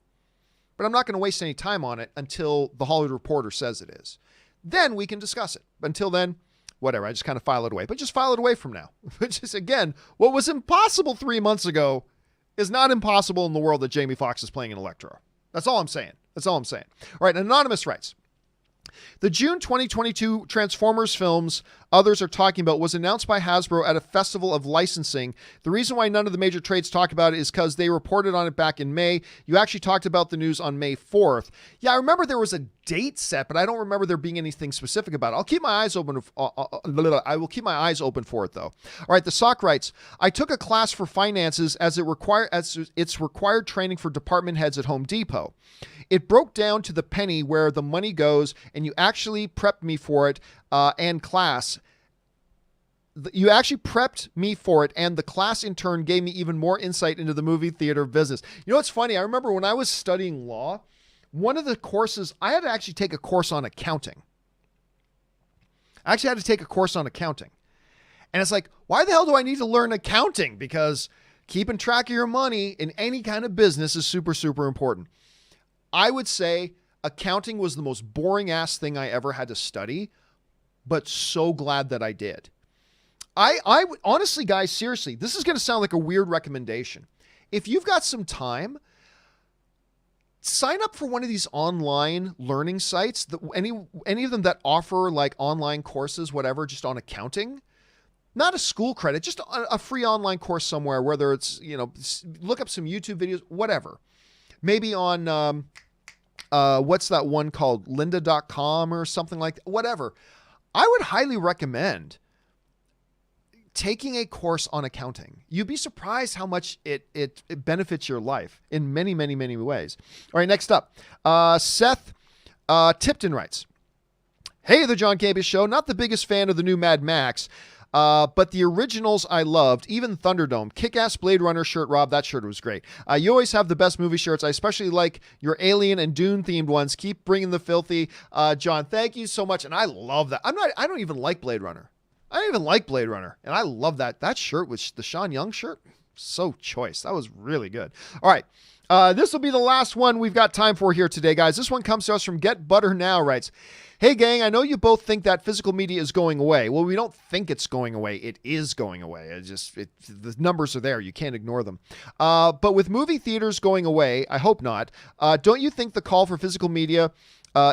But I'm not going to waste any time on it until the Hollywood Reporter says it is. Then we can discuss it. But until then, whatever, I just kind of file it away. But just file it away from now. Which is, again, what was impossible 3 months ago is not impossible in the world that Jamie Foxx is playing in Electro. That's all I'm saying. All right, Anonymous writes, the June 2022 Transformers films others are talking about was announced by Hasbro at a festival of licensing. The reason why none of the major trades talk about it is because they reported on it back in May. You actually talked about the news on May 4th. Yeah, I remember there was a date set, but I don't remember there being anything specific about it. I'll keep my eyes open. I will keep my eyes open for it, though. All right, the Sock writes, I took a class for finances as it's required training for department heads at Home Depot. It broke down to the penny where the money goes, and you actually prepped me for it and class. You actually prepped me for it, and the class in turn gave me even more insight into the movie theater business. You know what's funny? I remember when I was studying law, one of the courses, I had to actually take a course on accounting. And it's like, why the hell do I need to learn accounting? Because keeping track of your money in any kind of business is super, super important. I would say accounting was the most boring ass thing I ever had to study, but so glad that I did. I would, honestly, guys, seriously, this is going to sound like a weird recommendation. If you've got some time, sign up for one of these online learning sites, any of them that offer like online courses, whatever, just on accounting. Not a school credit, just a free online course somewhere, whether it's, look up some YouTube videos, whatever. Maybe on, what's that one called? lynda.com or something like that, whatever. I would highly recommend taking a course on accounting. You'd be surprised how much it benefits your life in many, many, many ways. All right, next up, Seth Tipton writes, "Hey, the John Campea Show. Not the biggest fan of the new Mad Max, but the originals I loved, even Thunderdome. Kick-ass Blade Runner shirt, Rob. That shirt was great. You always have the best movie shirts. I especially like your Alien and Dune-themed ones. Keep bringing the filthy. John, thank you so much." And I love that. I don't even like Blade Runner. I don't even like Blade Runner. And I love that. That shirt was the Sean Young shirt. So choice. That was really good. All right. This will be the last one we've got time for here today, guys. This one comes to us from Get Butter Now, writes, "Hey, gang, I know you both think that physical media is going away. Well, we don't think it's going away. It is going away. The numbers are there. You can't ignore them. But with movie theaters going away, I hope not, don't you think the call for physical media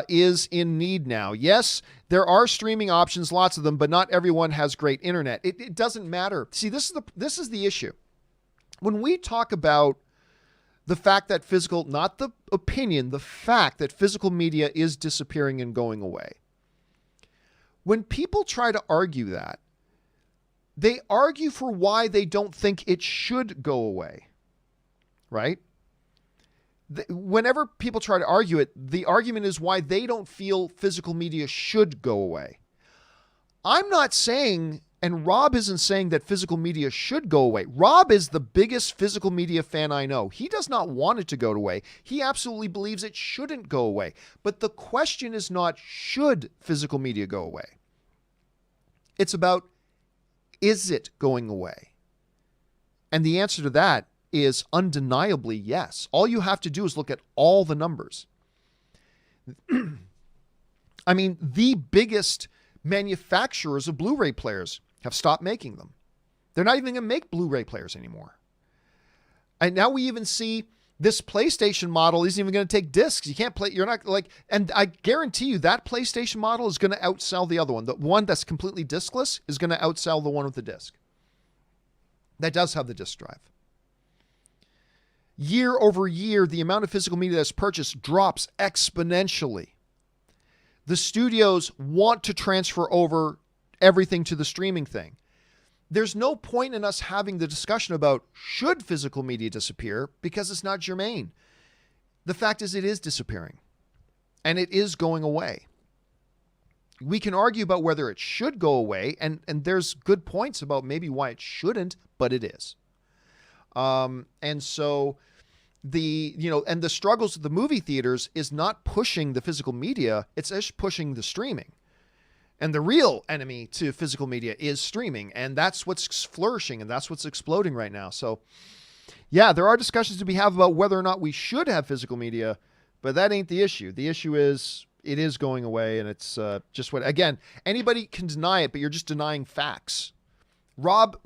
is in need now? Yes, there are streaming options, lots of them, but not everyone has great internet. It doesn't matter. See, this is the issue. When we talk about the fact that physical, not the opinion, the fact that physical media is disappearing and going away. When people try to argue that, they argue for why they don't think it should go away, right? Whenever people try to argue it, the argument is why they don't feel physical media should go away. I'm not saying, and Rob isn't saying, that physical media should go away. Rob is the biggest physical media fan I know. He does not want it to go away. He absolutely believes it shouldn't go away. But the question is not, should physical media go away? It's about, is it going away? And the answer to that is undeniably yes. All you have to do is look at all the numbers. I mean, the biggest manufacturers of Blu-ray players have stopped making them. They're not even going to make Blu-ray players anymore. And now we even see this PlayStation model isn't even going to take discs. You can't play, you're not like, and I guarantee you that PlayStation model is going to outsell the other one. The one that's completely discless is going to outsell the one with the disc. That does have the disc drive. Year over year, the amount of physical media that's purchased drops exponentially. The studios want to transfer over everything to the streaming thing. There's no point in us having the discussion about should physical media disappear, because it's not germane. The fact is, it is disappearing and it is going away. We can argue about whether it should go away, and there's good points about maybe why it shouldn't, but it is. And so and the struggles of the movie theaters is not pushing the physical media. It's just pushing the streaming. And the real enemy to physical media is streaming. And that's what's flourishing, and that's what's exploding right now. So yeah, there are discussions to be had about whether or not we should have physical media, but that ain't the issue. The issue is it is going away, and it's just what, again, anybody can deny it, but you're just denying facts. Rob,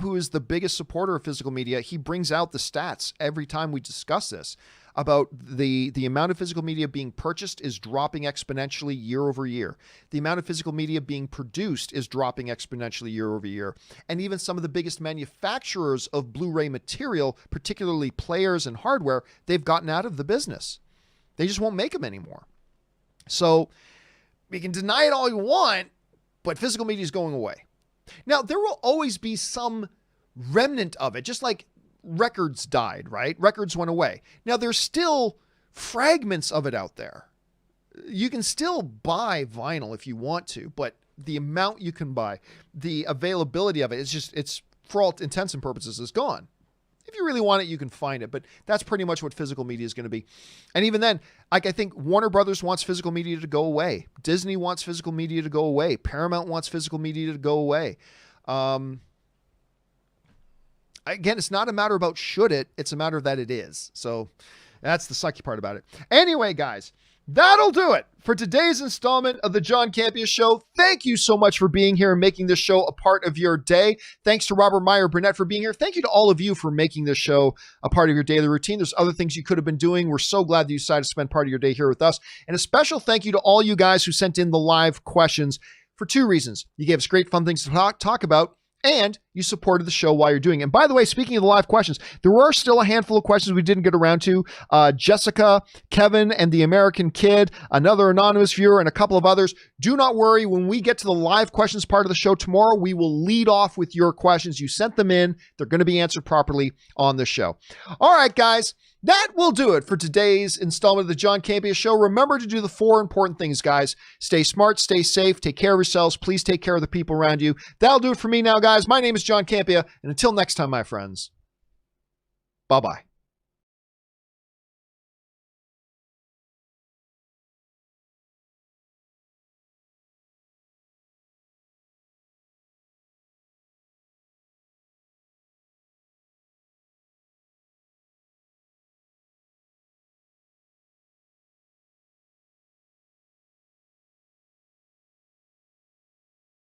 who is the biggest supporter of physical media, he brings out the stats every time we discuss this about the amount of physical media being purchased is dropping exponentially year over year. The amount of physical media being produced is dropping exponentially year over year. And even some of the biggest manufacturers of Blu-ray material, particularly players and hardware, they've gotten out of the business. They just won't make them anymore. So we can deny it all you want, but physical media is going away. Now, there will always be some remnant of it, just like records died, right? Records went away. Now, there's still fragments of it out there. You can still buy vinyl if you want to, but the amount you can buy, the availability of it, it's for all intents and purposes is gone. If you really want it, you can find it, but that's pretty much what physical media is going to be. And even then, like, I think Warner Brothers wants physical media to go away. Disney wants physical media to go away. Paramount wants physical media to go away. Again, it's not a matter about should it, it's a matter of that it is. So that's the sucky part about it. Anyway, guys, That'll do it for today's installment of the John Campea Show. Thank you so much for being here and making this show a part of your day. Thanks to Robert Meyer Burnett for being here. Thank you to all of you for making this show a part of your daily routine. There's other things you could have been doing. We're so glad that you decided to spend part of your day here with us. And a special thank you to all you guys who sent in the live questions for two reasons. You gave us great fun things to talk about, and you supported the show while you're doing it. And by the way, speaking of the live questions, there were still a handful of questions we didn't get around to. Jessica, Kevin, and the American Kid, another anonymous viewer, and a couple of others. Do not worry. When we get to the live questions part of the show tomorrow, we will lead off with your questions. You sent them in. They're going to be answered properly on the show. All right, guys. That will do it for today's installment of the John Campea Show. Remember to do the 4 important things, guys. Stay smart, stay safe, take care of yourselves. Please take care of the people around you. That'll do it for me now, guys. My name is John Campea, and until next time, my friends, bye-bye.